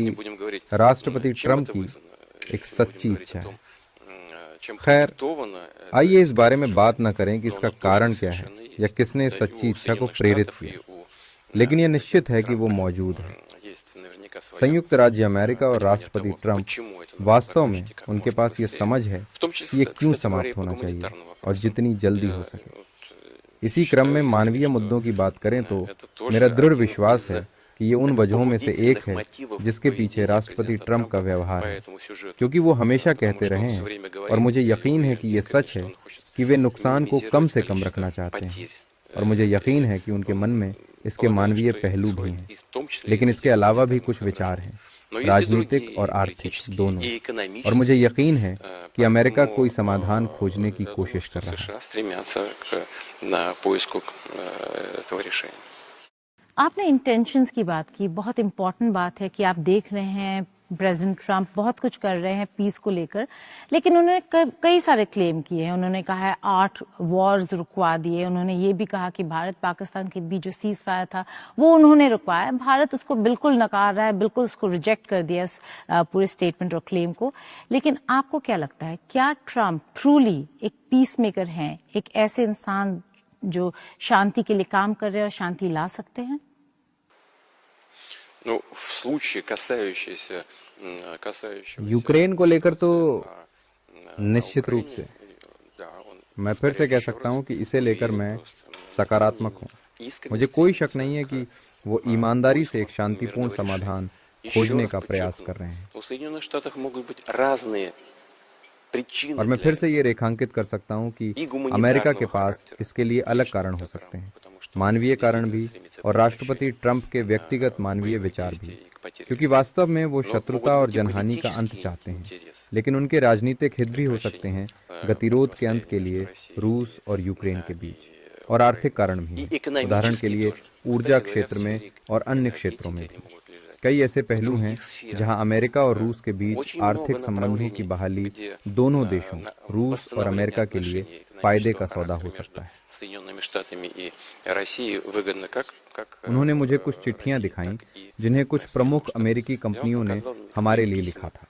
S4: राष्ट्रपति ट्रंप की एक सच्ची इच्छा है। खैर, आइए इस बारे में बात न करें कि इसका कारण क्या है या किसने इस सच्ची इच्छा को प्रेरित किया, लेकिन यह निश्चित है कि वो मौजूद है। संयुक्त राज्य अमेरिका और राष्ट्रपति ट्रंप वास्तव में उनके पास ये समझ है कि ये क्यों समाप्त होना चाहिए और जितनी जल्दी हो सके। इसी क्रम में मानवीय मुद्दों की बात करें तो मेरा दृढ़ विश्वास है कि ये उन वजहों में से एक है जिसके पीछे राष्ट्रपति ट्रंप का व्यवहार है, क्योंकि वो हमेशा कहते रहे हैं, और मुझे यकीन है कि ये सच है, कि वे नुकसान को कम से कम रखना चाहते हैं, और मुझे यकीन है कि उनके मन में इसके मानवीय पहलू भी हैं, लेकिन इसके अलावा भी कुछ विचार हैं राजनीतिक और आर्थिक दोनों। और मुझे यकीन है कि अमेरिका कोई समाधान खोजने की कोशिश कर रहा है।
S2: आपने इंटेंशंस की बात की, बहुत इंपॉर्टेंट बात है कि आप देख रहे हैं प्रेसिडेंट ट्रंप बहुत कुछ कर रहे हैं पीस को लेकर, लेकिन उन्होंने कई सारे क्लेम किए हैं। उन्होंने कहा है 8 वॉर्स रुकवा दिए। उन्होंने ये भी कहा कि भारत पाकिस्तान के बीच जो सीज फायर था वो उन्होंने रुकवाया। भारत उसको बिल्कुल नकार रहा है, बिल्कुल उसको रिजेक्ट कर दिया उस पूरे स्टेटमेंट और क्लेम को। लेकिन आपको क्या लगता है, क्या ट्रंप ट्रूली एक पीस मेकर हैं, एक ऐसे इंसान जो शांति के लिए काम कर रहे हैं और शांति ला सकते हैं?
S4: यूक्रेन को लेकर तो निश्चित रूप से मैं फिर से कह सकता हूं कि इसे लेकर मैं सकारात्मक हूं। मुझे कोई शक नहीं है कि वो ईमानदारी से एक शांतिपूर्ण समाधान खोजने का प्रयास कर रहे हैं। और मैं फिर से ये रेखांकित कर सकता हूं कि अमेरिका के पास इसके लिए अलग कारण हो सकते हैं, मानवीय कारण भी और राष्ट्रपति ट्रंप के व्यक्तिगत मानवीय विचार भी, क्योंकि वास्तव में वो शत्रुता और जनहानि का अंत चाहते हैं। लेकिन उनके राजनीतिक हित भी हो सकते हैं गतिरोध के अंत के लिए रूस और यूक्रेन के बीच, और आर्थिक कारण भी, उदाहरण के लिए ऊर्जा क्षेत्र में और अन्य क्षेत्रों में भी। कई ऐसे पहलू हैं जहां अमेरिका और रूस के बीच आर्थिक संबंधों की बहाली दोनों देशों, रूस और अमेरिका के लिए फायदे का सौदा हो सकता है। उन्होंने मुझे कुछ चिट्ठियां दिखाईं जिन्हें कुछ प्रमुख अमेरिकी कंपनियों ने हमारे लिए लिखा था।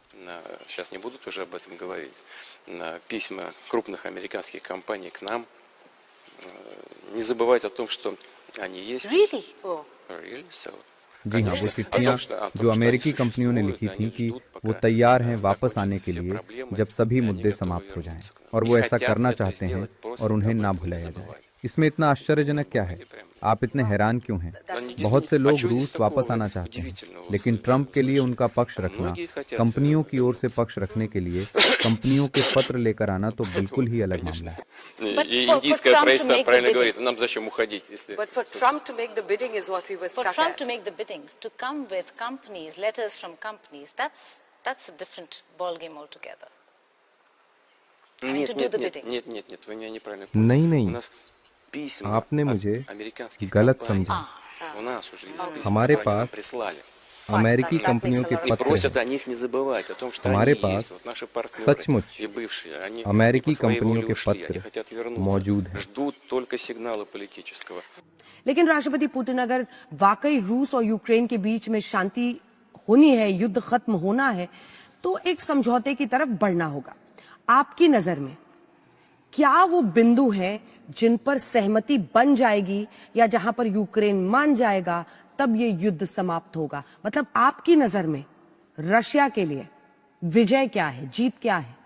S4: जी हाँ, वो चिट्ठियाँ जो अमेरिकी कंपनियों ने लिखी थी कि वो तैयार हैं वापस आने के लिए जब सभी मुद्दे समाप्त हो जाएं, और वो ऐसा करना चाहते हैं और उन्हें ना भुलाया जाए। इसमें इतना आश्चर्यजनक क्या है? आप इतने हैरान क्यों हैं? बहुत से लोग रूस वापस आना चाहते हैं, लेकिन ट्रंप के लिए उनका पक्ष रखना, कंपनियों की ओर से पक्ष रखने के लिए कंपनियों के पत्र लेकर आना तो बिल्कुल ही अलग मामला है।
S1: But for Trump to make the bidding is what we were stuck at.
S2: For Trump to make the bidding, to come with companies, letters from companies, that's a different ball game altogether. To do the bidding.
S4: नहीं, आपने मुझे गलत समझा। हमारे पास अमेरिकी कंपनियों के पत्र हैं। हमारे पास सचमुच अमेरिकी कंपनियों के पत्र मौजूद हैं।
S1: लेकिन राष्ट्रपति पुतिन, अगर वाकई रूस और यूक्रेन के बीच में शांति होनी है, युद्ध खत्म होना है, तो एक समझौते की तरफ बढ़ना होगा। आपकी नजर में क्या वो बिंदु है जिन पर सहमति बन जाएगी, या जहां पर यूक्रेन मान जाएगा तब ये युद्ध समाप्त होगा? मतलब आपकी नजर में रशिया के लिए विजय क्या है, जीत क्या है?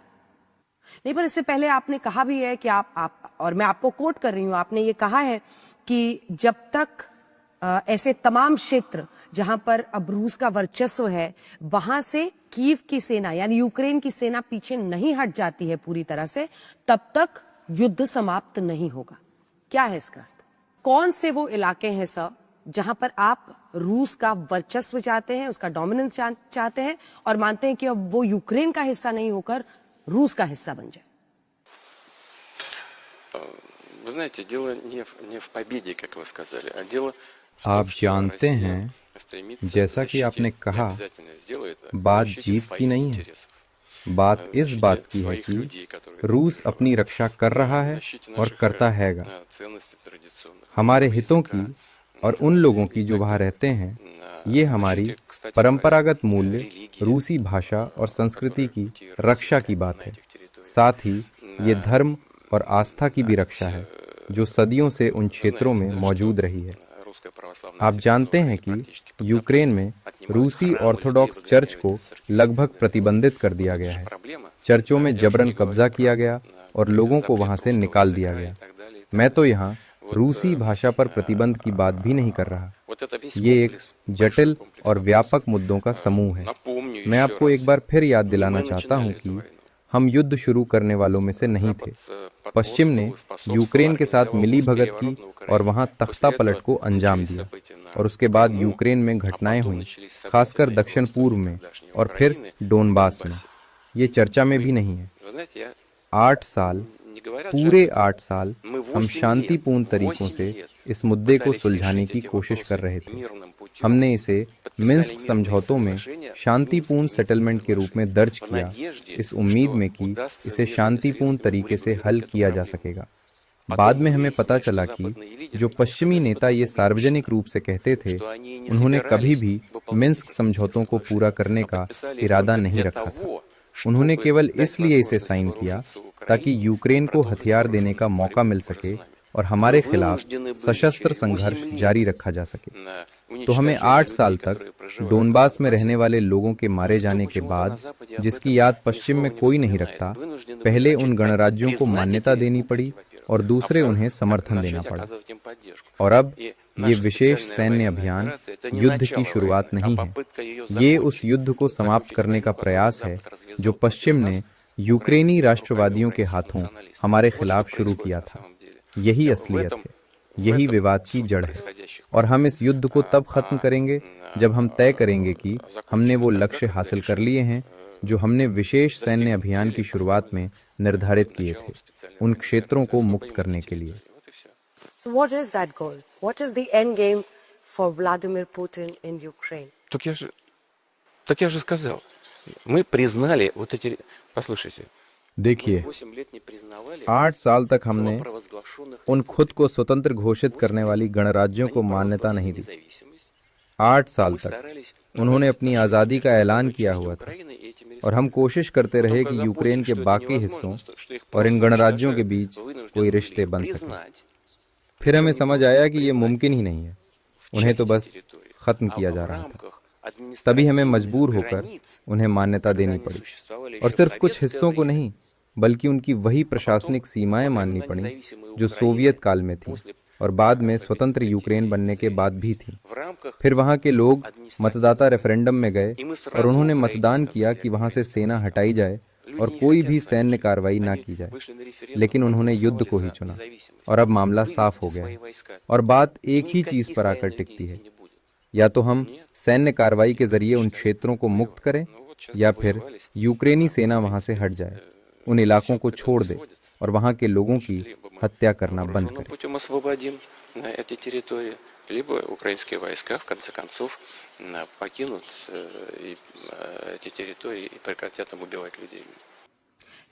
S1: नहीं, पर इससे पहले आपने कहा भी है कि आप और मैं आपको कोट कर रही हूं, आपने ये कहा है कि जब तक ऐसे तमाम क्षेत्र जहां पर अब रूस का वर्चस्व है, वहां से कीव की सेना यानी यूक्रेन की सेना पीछे नहीं हट जाती है पूरी तरह से, तब तक युद्ध समाप्त नहीं होगा। क्या है इसका अर्थ? कौन से वो इलाके हैं सर जहां पर आप रूस का वर्चस्व चाहते हैं, उसका डोमिनेंस चाहते हैं, और मानते हैं कि अब वो यूक्रेन का हिस्सा नहीं होकर रूस का हिस्सा बन जाए?
S4: आप जानते हैं, जैसा कि आपने कहा, बात जीत की नहीं है, बात इस बात की है कि रूस अपनी रक्षा कर रहा है और करता हैगा। हमारे हितों की और उन लोगों की जो वहाँ रहते हैं, ये हमारी परंपरागत मूल्य, रूसी भाषा और संस्कृति की रक्षा की बात है। साथ ही ये धर्म और आस्था की भी रक्षा है जो सदियों से उन क्षेत्रों में मौजूद रही है। आप जानते हैं कि यूक्रेन में रूसी ऑर्थोडॉक्स चर्च को लगभग प्रतिबंधित कर दिया गया है। चर्चों में जबरन कब्जा किया गया और लोगों को वहां से निकाल दिया गया। मैं तो यहाँ रूसी भाषा पर प्रतिबंध की बात भी नहीं कर रहा। ये एक जटिल और व्यापक मुद्दों का समूह है। मैं आपको एक बार फिर याद दिलाना चाहता हूँ कि हम युद्ध शुरू करने वालों में से नहीं थे। पश्चिम ने यूक्रेन के साथ मिली भगत की और वहां तख्ता पलट को अंजाम दिया और उसके बाद यूक्रेन में घटनाएं हुई, खासकर दक्षिण पूर्व में और फिर डोनबास में। ये चर्चा में भी नहीं है। 8 साल, पूरे 8 साल हम शांतिपूर्ण तरीकों से इस मुद्दे को सुलझाने की कोशिश कर रहे थे। हमने इसे मिन्स्क समझौतों में शांतिपूर्ण सेटलमेंट के रूप में दर्ज किया, इस उम्मीद में कि इसे शांतिपूर्ण तरीके से हल किया जा सकेगा। बाद में हमें पता चला कि जो पश्चिमी नेता ये सार्वजनिक रूप से कहते थे, उन्होंने कभी भी मिन्स्क समझौतों को पूरा करने का इरादा नहीं रखा था। उन्होंने केवल इसलिए इसे साइन किया ताकि यूक्रेन को हथियार देने का मौका मिल सके और हमारे खिलाफ सशस्त्र संघर्ष जारी रखा जा सके। तो हमें 8 साल तक डोनबास में रहने वाले लोगों के मारे जाने के बाद, जिसकी याद पश्चिम में कोई नहीं रखता, पहले उन गणराज्यों को मान्यता देनी पड़ी और दूसरे उन्हें समर्थन देना पड़ा। और अब ये विशेष सैन्य अभियान युद्ध की शुरुआत नहीं है, ये उस युद्ध को समाप्त करने का प्रयास है जो पश्चिम ने यूक्रेनी राष्ट्रवादियों के हाथों हमारे खिलाफ शुरू किया था। यही असलियत है, यही विवाद की जड़ है। और हम इस युद्ध को तब खत्म करेंगे जब हम तय करेंगे कि हमने वो लक्ष्य हासिल कर लिए हैं जो हमने विशेष सैन्य अभियान की शुरुआत में निर्धारित किए थे, उन क्षेत्रों को मुक्त करने के लिए।
S1: So what is that goal? What is the end game for Vladimir Putin in Ukraine?
S3: Так я же сказал. Мы признали вот эти... Послушайте.
S4: देखिए, 8 साल तक हमने उन खुद को स्वतंत्र घोषित करने वाली गणराज्यों को मान्यता नहीं दी। 8 साल तक उन्होंने अपनी आज़ादी का ऐलान किया हुआ था और हम कोशिश करते रहे कि यूक्रेन के बाकी हिस्सों और इन गणराज्यों के बीच कोई रिश्ते बन सके। फिर हमें समझ आया कि ये मुमकिन ही नहीं है, उन्हें तो बस खत्म किया जा रहा था। तभी हमें मजबूर होकर उन्हें मान्यता देनी पड़ी और सिर्फ कुछ हिस्सों को नहीं, बल्कि उनकी वही प्रशासनिक सीमाएं माननी पड़ी जो सोवियत काल में थी और बाद में स्वतंत्र यूक्रेन बनने के बाद भी थी। फिर वहां के लोग मतदाता रेफरेंडम में गए और उन्होंने मतदान किया कि वहां से सेना हटाई जाए और कोई भी सैन्य कार्रवाई ना की जाए, लेकिन उन्होंने युद्ध को ही चुना और अब मामला साफ हो गया। और बात एक ही चीज पर आकर टिकती है, या तो हम सैन्य कार्रवाई के जरिए उन क्षेत्रों को मुक्त करें या फिर यूक्रेनी सेना वहां से हट जाए, उन इलाकों को छोड़ दे और वहां के लोगों की हत्या करना बंद करे।
S3: Либо украинские войска, в конце концов, покинут эти территории и прекратят там убивать людей.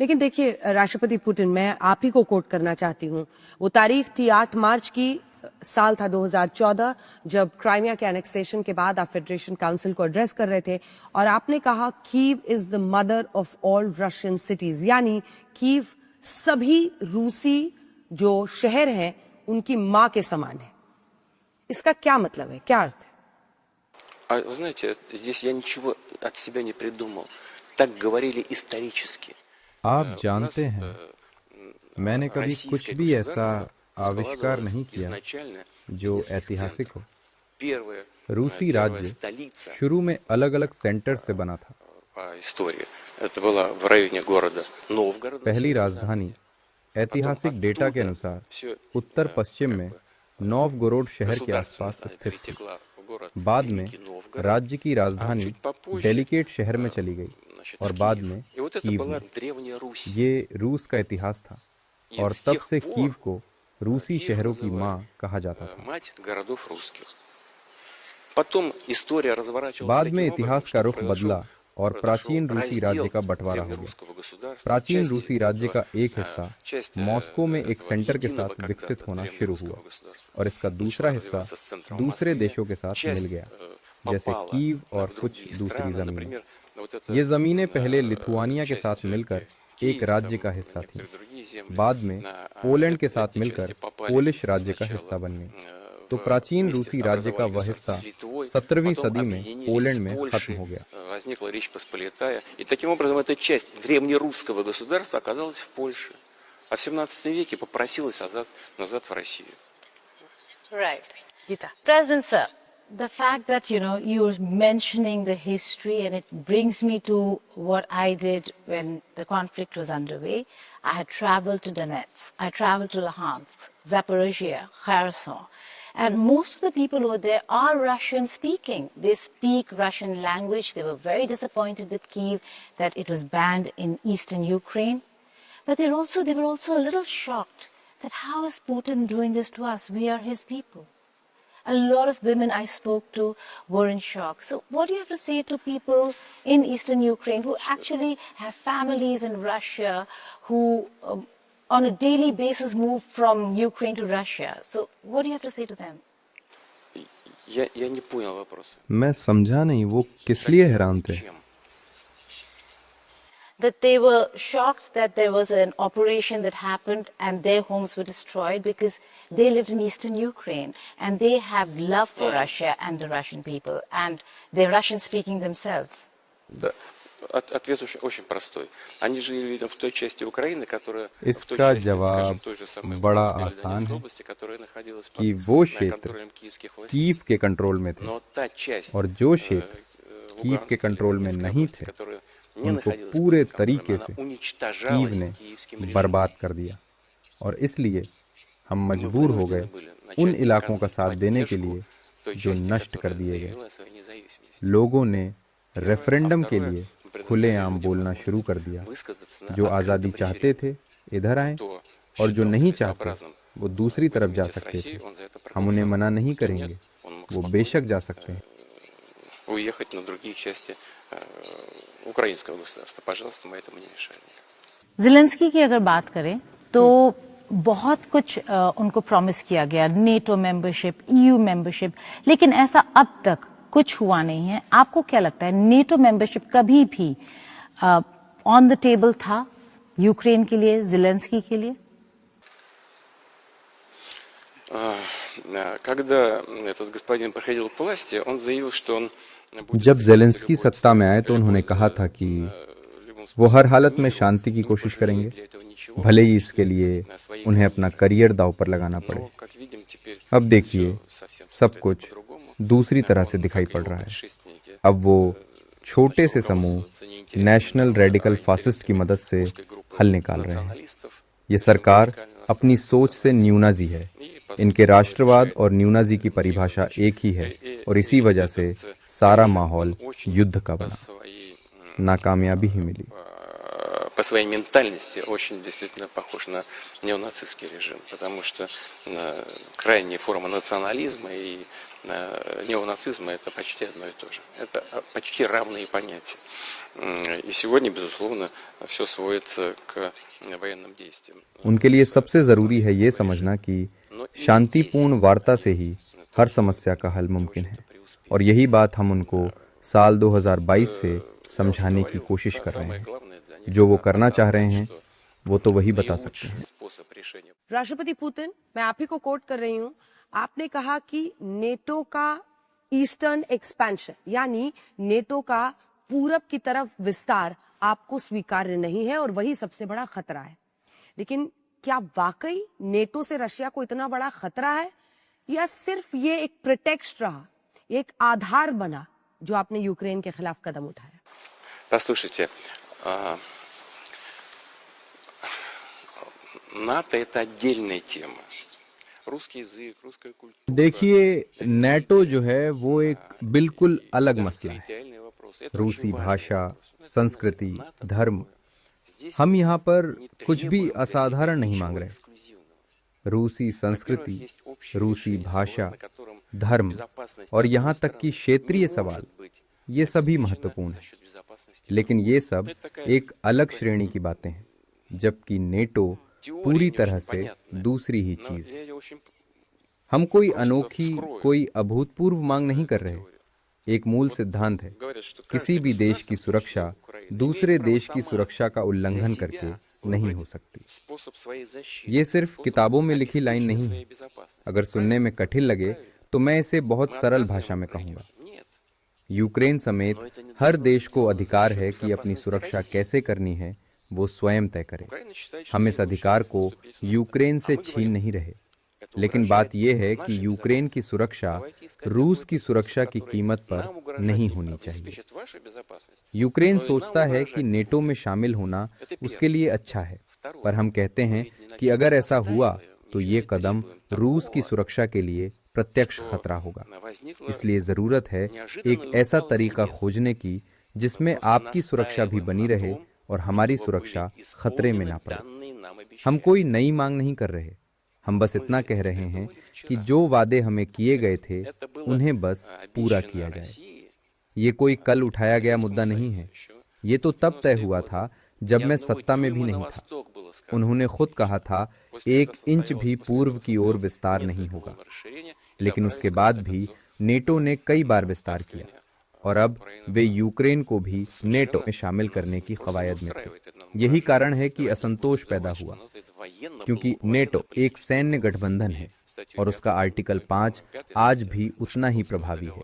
S1: लेकिन देखिए राष्ट्रपति पुतिन, मैं आप ही को कोट करना चाहती हूँ। वो तारीख थी 8 मार्च की, साल था 2014, जब क्राइमिया के एनेक्सेशन के बाद आप फेडरेशन काउंसिल को एड्रेस कर रहे थे और आपने कहा Kyiv is the mother of all Russian cities, यानी कीव सभी रूसी जो शहर हैं उनकी माँ के समान है। इसका क्या मतलब है, क्या अर्थ है?
S3: Вы знаете, здесь я ничего от себя не придумал. Так говорили исторически.
S4: आप जानते हैं, मैंने कभी कुछ भी ऐसा आविष्कार नहीं किया जो ऐतिहासिक हो। रूसी राज्य शुरू में अलग अलग सेंटर से बना था। पहली राजधानी ऐतिहासिक डेटा के अनुसार उत्तर पश्चिम में नोवगोरोड शहर के आसपास स्थित थी। बाद में राज्य की राजधानी डेलिकेट शहर में चली गई और बाद में कीव में। ये रूस का इतिहास था और तब से कीव को रूसी शहरों की माँ कहा जाता था। बाद में इतिहास का रुख बदला और प्राचीन रूसी राज्य का बंटवारा हो गया। प्राचीन रूसी राज्य का एक हिस्सा मॉस्को में एक सेंटर के साथ विकसित होना शुरू हुआ और इसका दूसरा हिस्सा दूसरे देशों के साथ मिल गया, जैसे कीव और कुछ दूसरी जमीनें। ये जमीनें पहले लिथुआनिया के साथ मिलकर एक राज्य का हिस्सा थी, बाद में पोलैंड के साथ मिलकर पोलिश राज्य का हिस्सा बन गई। तो प्राचीन रूसी राज्य का वह हिस्सा 17वीं सदी में पोलैंड में खत्म हो गया।
S3: И таким образом эта часть древнерусского государства оказалась в Польше, а в 17 веке попросилась назад в Россию.
S2: Right. Gita. President sir, the fact that, you're mentioning the history, and it brings me to what I did when the conflict was underway. I had traveled to Donetsk, I traveled to Luhansk, Zaporizhia, Kherson, and most of the people over there are Russian speaking. They speak Russian language. They were very disappointed with Kyiv that it was banned in eastern Ukraine. But they were also a little shocked that how is Putin doing this to us? We are his people. A lot of women I spoke to were in shock. So what do you have to say to people in eastern Ukraine who actually have families in Russia, who on a daily basis move from Ukraine to Russia? So what do you have to say to them?
S3: Я не понял вопроса.
S4: मैं समझा नहीं वो किस लिए हैरान थे.
S2: That they were shocked that there was an operation that happened and their homes were destroyed because they lived in eastern Ukraine and they have love for Russia and the Russian people, and they're Russian speaking themselves.
S3: Да. Ответ очень простой. Они жили, видимо, в той части Украины, которая
S4: इसका जवाब बड़ा आसान है कि वो क्षेत्र Kyiv के control में थे, और जो क्षेत्र कीव के कंट्रोल में नहीं थे उनको पूरे तरीके से कीव ने बर्बाद कर दिया. और इसलिए हम मजबूर हो गए उन इलाकों का साथ देने के लिए जो नष्ट कर दिए गए. लोगों ने रेफरेंडम के लिए खुलेआम बोलना शुरू कर दिया. जो आज़ादी चाहते थे इधर आए, और जो नहीं चाहते वो दूसरी तरफ जा सकते थे. हम उन्हें मना नहीं करेंगे, वो बेशक जा सकते हैं.
S3: Уехать на другие части украинского государства. Пожалуйста, мы этому не мешаем.
S2: ज़ेलेंस्की की अगर बात करें तो बहुत कुछ उनको प्रॉमिस किया गया, नेटो मेंबरशिप, ईयू मेंबरशिप, लेकिन ऐसा अब तक कुछ हुआ नहीं है. आपको क्या लगता है, नेटो मेंबरशिप कभी भी ऑन द टेबल था यूक्रेन के लिए, ज़ेलेंस्की के लिए?
S3: Когда этот господин приходил к власти, он заявил, что он
S4: जब ज़ेलेंस्की सत्ता में आए तो उन्होंने कहा था कि वो हर हालत में शांति की कोशिश करेंगे, भले ही इसके लिए उन्हें अपना करियर दांव पर लगाना पड़े. अब देखिए, सब कुछ दूसरी तरह से दिखाई पड़ रहा है. अब वो छोटे से समूह नेशनल रेडिकल फासिस्ट की मदद से हल निकाल रहे हैं. ये सरकार अपनी सोच से न्यूनाजी है. इनके राष्ट्रवाद और न्यूनाजी की परिभाषा एक ही है, और इसी वजह से सारा माहौल युद्ध का बना. नाकामयाबी ही मिली.
S3: По своей ментальности очень действительно похож на неонацистский режим, потому что крайняя форма национализма и неонацизма это почти одно и то же. Это почти равные понятия. И сегодня, безусловно, все сводится к военным действиям.
S4: उनके लिए सबसे जरूरी है ये समझना कि शांतिपूर्ण वार्ता से ही हर समस्या का हल मुमकिन है, और यही बात हम उनको साल 2022 से समझाने की कोशिश कर रहे हैं. जो वो करना चाह रहे हैं वो तो वही बता सकते हैं.
S1: राष्ट्रपति पुतिन, मैं आप ही को कोट कर रही हूं. आपने कहा कि नेटो का ईस्टर्न एक्सपेंशन, यानी नेटो का पूरब की तरफ विस्तार आपको स्वीकार्य नहीं है और वही सबसे बड़ा खतरा है. लेकिन क्या वाकई नेटो से रशिया को इतना बड़ा खतरा है, या सिर्फ ये एक प्रिटेक्स्ट रहा, एक आधार बना जो आपने यूक्रेन के खिलाफ कदम उठाया?
S3: Послушайте, НАТО это отдельная тема. Русский язык, русская культура.
S4: देखिए, नेटो जो है वो एक बिल्कुल अलग मसला है. रूसी भाषा, संस्कृति, धर्म, हम यहाँ पर कुछ भी असाधारण नहीं मांग रहे. रूसी संस्कृति, रूसी भाषा, धर्म और यहाँ तक कि क्षेत्रीय सवाल, ये सभी महत्वपूर्ण हैं. लेकिन ये सब एक अलग श्रेणी की बातें हैं, जबकि नेटो पूरी तरह से दूसरी ही चीज है. हम कोई अनोखी, कोई अभूतपूर्व मांग नहीं कर रहे. एक मूल सिद्धांत है, किसी भी देश की सुरक्षा दूसरे देश की सुरक्षा का उल्लंघन करके नहीं हो सकती. ये सिर्फ किताबों में लिखी लाइन नहीं है. अगर सुनने में कठिन लगे तो मैं इसे बहुत सरल भाषा में कहूंगा. यूक्रेन समेत हर देश को अधिकार है कि अपनी सुरक्षा कैसे करनी है वो स्वयं तय करे. हम इस अधिकार को यूक्रेन से छीन नहीं रहे. लेकिन बात यह है कि यूक्रेन की सुरक्षा रूस की सुरक्षा की कीमत पर नहीं होनी चाहिए। यूक्रेन सोचता है कि नेटो में शामिल होना उसके लिए अच्छा है, पर हम कहते हैं कि अगर ऐसा हुआ तो ये कदम रूस की सुरक्षा के लिए प्रत्यक्ष खतरा होगा। इसलिए जरूरत है एक ऐसा तरीका खोजने की जिसमें आपकी सुरक्षा भी बनी रहे और हमारी सुरक्षा खतरे में ना पड़े। हम कोई नई मांग नहीं कर रहे, हम बस इतना कह रहे हैं कि जो वादे हमें किए गए थे उन्हें बस पूरा किया जाए। ये कोई कल उठाया गया मुद्दा नहीं है, ये तो तब तय हुआ था जब मैं सत्ता में भी नहीं था। उन्होंने खुद कहा था 1 इंच भी पूर्व की ओर विस्तार नहीं होगा, लेकिन उसके बाद भी नेटो ने कई बार विस्तार किया और अब वे यूक्रेन को भी नेटो में शामिल करने की कवायद में थे। यही कारण है कि असंतोष पैदा हुआ, क्योंकि नेटो एक सैन्य गठबंधन है और उसका आर्टिकल 5 आज भी उतना ही प्रभावी है,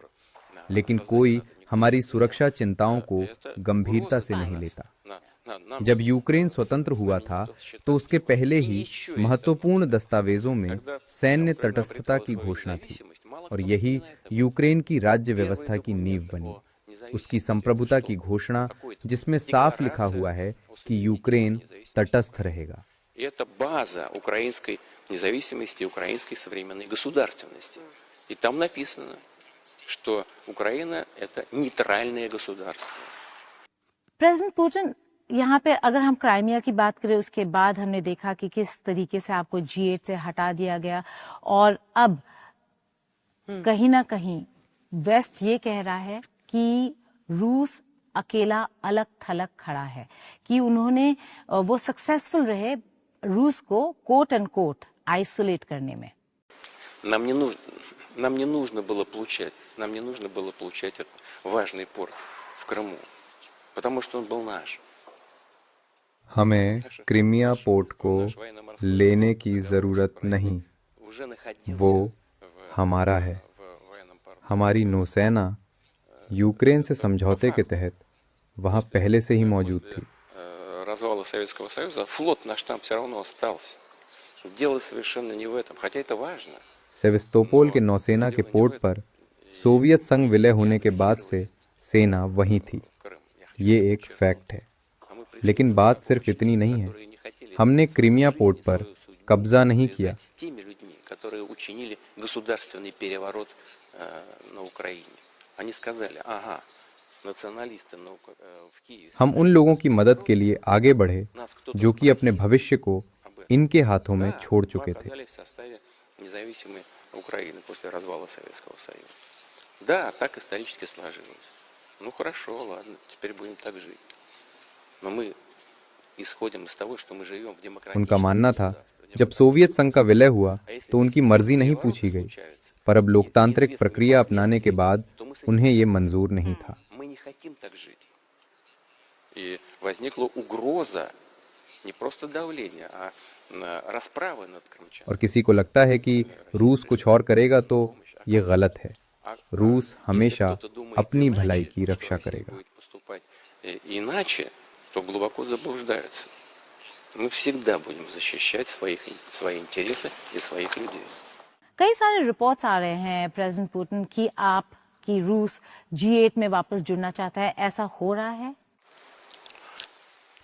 S4: लेकिन कोई हमारी सुरक्षा चिंताओं को गंभीरता से नहीं लेता। जब यूक्रेन स्वतंत्र हुआ था तो उसके पहले ही महत्वपूर्ण दस्तावेजों में सैन्य तटस्थता की घोषणा थी और यही यूक्रेन की राज्य व्यवस्था की नींव बनी। उसकी संप्रभुता की घोषणा जिसमें साफ लिखा हुआ है कि यूक्रेन तटस्थ रहेगा।
S3: Это база украинской независимости, украинской современной государственности. И там написано, что Украина – это нейтральное государство.
S2: प्रेसिडेंट पुतिन, यहाँ पे अगर हम क्राइमिया की बात करें, उसके बाद हमने देखा कि किस तरीके से आपको G8 से हटा दिया गया और अब कहीं ना कहीं वेस्ट ये कह रहा है कि रूस अकेला अलग थलग खड़ा है, कि उन्होंने वो सक्सेसफुल रहे रूस को कोट एंड कोट आइसोलेट करने में।
S3: Нам не нужно было получать этот важный порт в Крыму, потому что он был наш.
S4: हमें क्रीमिया पोर्ट को लेने की जरूरत नहीं, वो हमारा है। हमारी नौसेना यूक्रेन से समझौते के तहत वहां पहले से ही मौजूद थी।
S3: Развала Советского Союза флот наш там все равно остался. Дело совершенно не в этом, хотя это важно.
S4: सेवेस्तोपोल के नौसेना के पोर्ट पर सोवियत संघ विलय होने के बाद से सेना वहीं थी, ये एक फैक्ट है। लेकिन बात सिर्फ इतनी नहीं है, हमने क्रीमिया पोर्ट पर कब्जा नहीं किया। हम उन लोगों की मदद के लिए आगे बढ़े जो कि अपने भविष्य को इनके हाथों में छोड़ चुके थे।
S3: Независимой Украины после развала Советского Союза. Да, так исторически сложилось. Ну хорошо, ладно, теперь будем так жить. Но мы исходим из того, что мы живем в демократическом
S4: उनका मानना था जब सोवियत संघ का विलय हुआ तो उनकी मर्जी नहीं पूछी गई, पर अब लोकतांत्रिक प्रक्रिया अपनाने के बाद उन्हें ये मंजूर नहीं था।
S3: Мы не хотим так жить. И возникла угроза не просто давление, а расправы над Крымчаткой.
S4: और किसी को लगता है कि रूस कुछ और करेगा तो ये गलत है। रूस हमेशा अपनी भलाई की रक्षा करेगा।
S3: Иначе, то глубоко заблуждаются. Мы всегда будем защищать свои интересы и своих людей.
S2: कई सारे रिपोर्ट्स आ रहे हैं प्रेसिडेंट पुतिन कि रूस G8 में वापस जुड़ना चाहता है, ऐसा हो रहा है?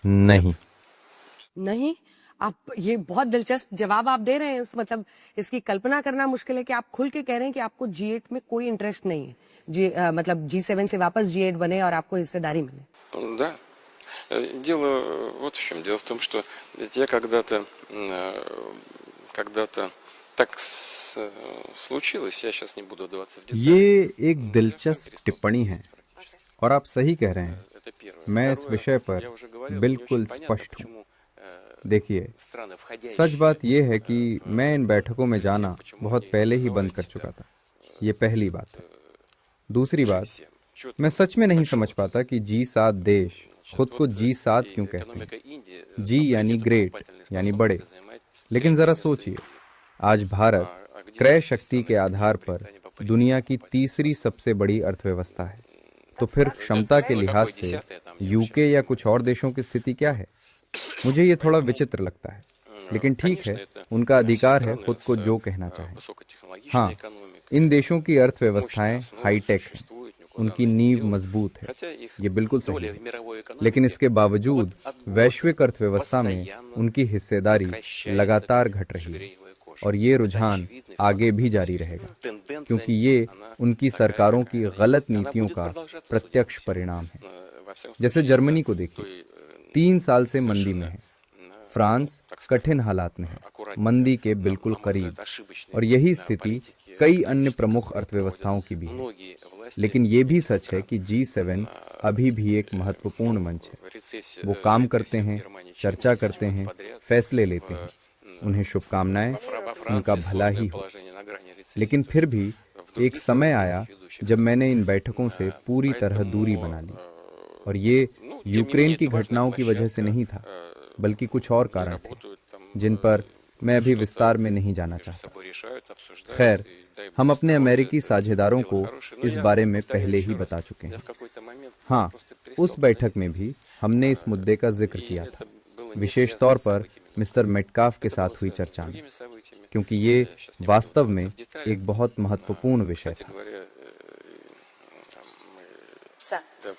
S1: नहीं, आप ये बहुत दिलचस्प जवाब आप दे रहे हैं। मतलब इसकी कल्पना करना मुश्किल है कि आप खुल के कह रहे हैं कि आपको G8 में कोई इंटरेस्ट नहीं है, मतलब G7 से वापस G8 बने और आपको हिस्सेदारी मिले।
S3: Да. Дело вот в чем. Дело в том, что я когда-то так случилось, я сейчас не буду вдаваться в детали.
S4: ये एक दिलचस्प टिप्पणी है और आप सही कह रहे हैं। मैं इस विषय पर बिल्कुल स्पष्ट हूँ। देखिए, सच बात यह है कि मैं इन बैठकों में जाना बहुत पहले ही बंद कर चुका था। ये पहली बात है। दूसरी बात, मैं सच में नहीं समझ पाता कि G7 देश खुद को G7 क्यों कहते हैं। G यानी ग्रेट, यानी बड़े। लेकिन जरा सोचिए, आज भारत क्रय शक्ति के आधार पर दुनिया की तीसरी सबसे बड़ी अर्थव्यवस्था है। तो फिर क्षमता के लिहाज से यूके या कुछ और देशों की स्थिति क्या है? मुझे ये थोड़ा विचित्र लगता है। लेकिन ठीक है, उनका अधिकार है खुद को जो कहना चाहे। हाँ, इन देशों की अर्थव्यवस्थाएं हाईटेक हैं, उनकी नींव मजबूत है, ये बिल्कुल सही है। लेकिन इसके बावजूद वैश्विक अर्थव्यवस्था में उनकी हिस्सेदारी लगातार घट रही है और ये रुझान आगे भी जारी रहेगा, क्योंकि ये उनकी सरकारों की गलत नीतियों का प्रत्यक्ष परिणाम है। जैसे जर्मनी को देखिए, 3 साल से मंदी में है। फ्रांस कठिन हालात में है, मंदी के बिल्कुल करीब, और यही स्थिति कई अन्य प्रमुख अर्थव्यवस्थाओं की भी है। लेकिन ये भी सच है कि G7 अभी भी एक महत्वपूर्ण मंच है। वो काम करते हैं, चर्चा करते हैं, फैसले लेते हैं। उन्हें शुभकामनाएं, उनका भला ही हो। लेकिन फिर भी एक समय आया जब मैंने इन बैठकों से पूरी तरह दूरी बना ली, और ये यूक्रेन की घटनाओं की वजह से नहीं था, बल्कि कुछ और कारण थे जिन पर मैं अभी विस्तार में नहीं जाना चाहता। खैर, हम अपने अमेरिकी साझेदारों को इस बारे में पहले ही बता चुके हैं। हाँ, उस बैठक में भी हमने इस मुद्दे का जिक्र किया था, विशेष तौर पर मिस्टर मेटकाफ के साथ हुई चर्चा में, क्योंकि ये वास्तव में एक बहुत महत्वपूर्ण विषय था।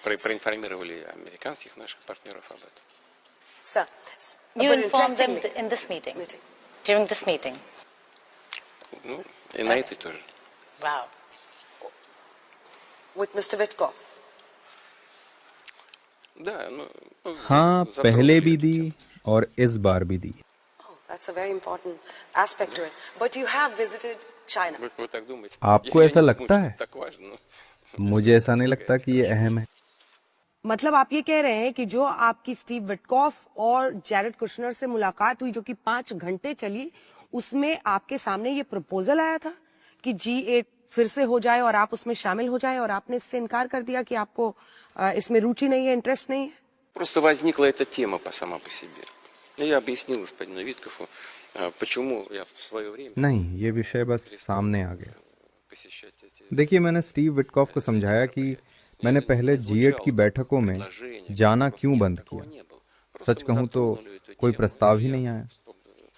S3: Проинформировали американских наших партнеров об этом.
S1: Sir,
S2: You informed them in this meeting, during this meeting.
S3: Ну, и на этой тоже.
S2: Wow.
S1: with Mr. Witkoff.
S3: Да, ну,
S4: हाँ, पहले भी दी और इस बार भी दी।
S1: Oh, that's a very important aspect to it. But you have visited China.
S3: вы так думаете?
S4: आपको ऐसा लगता है?
S3: Так важно, но
S4: मुझे ऐसा नहीं लगता कि ये अहम है।
S1: मतलब आप ये कह रहे हैं कि जो आपकी स्टीव विटकॉफ और जैरेड कुशनर से मुलाकात हुई जो कि 5 घंटे चली, उसमें आपके सामने ये प्रपोजल आया था कि G8 फिर से हो जाए और आप उसमें शामिल हो जाए, और आपने इससे इनकार कर दिया कि आपको इसमें रुचि नहीं है, इंटरेस्ट नहीं है?
S3: просто возникла эта тема сама по себе. Я объяснил господину Виткофу, почему я в свое время
S4: नहीं, ये विषय बस सामने आ गया।
S3: посещать эти
S4: देखिए, मैंने स्टीव विटकॉफ को समझाया कि मैंने पहले G8 की बैठकों में जाना क्यों बंद किया। सच कहूं तो कोई प्रस्ताव ही नहीं आया,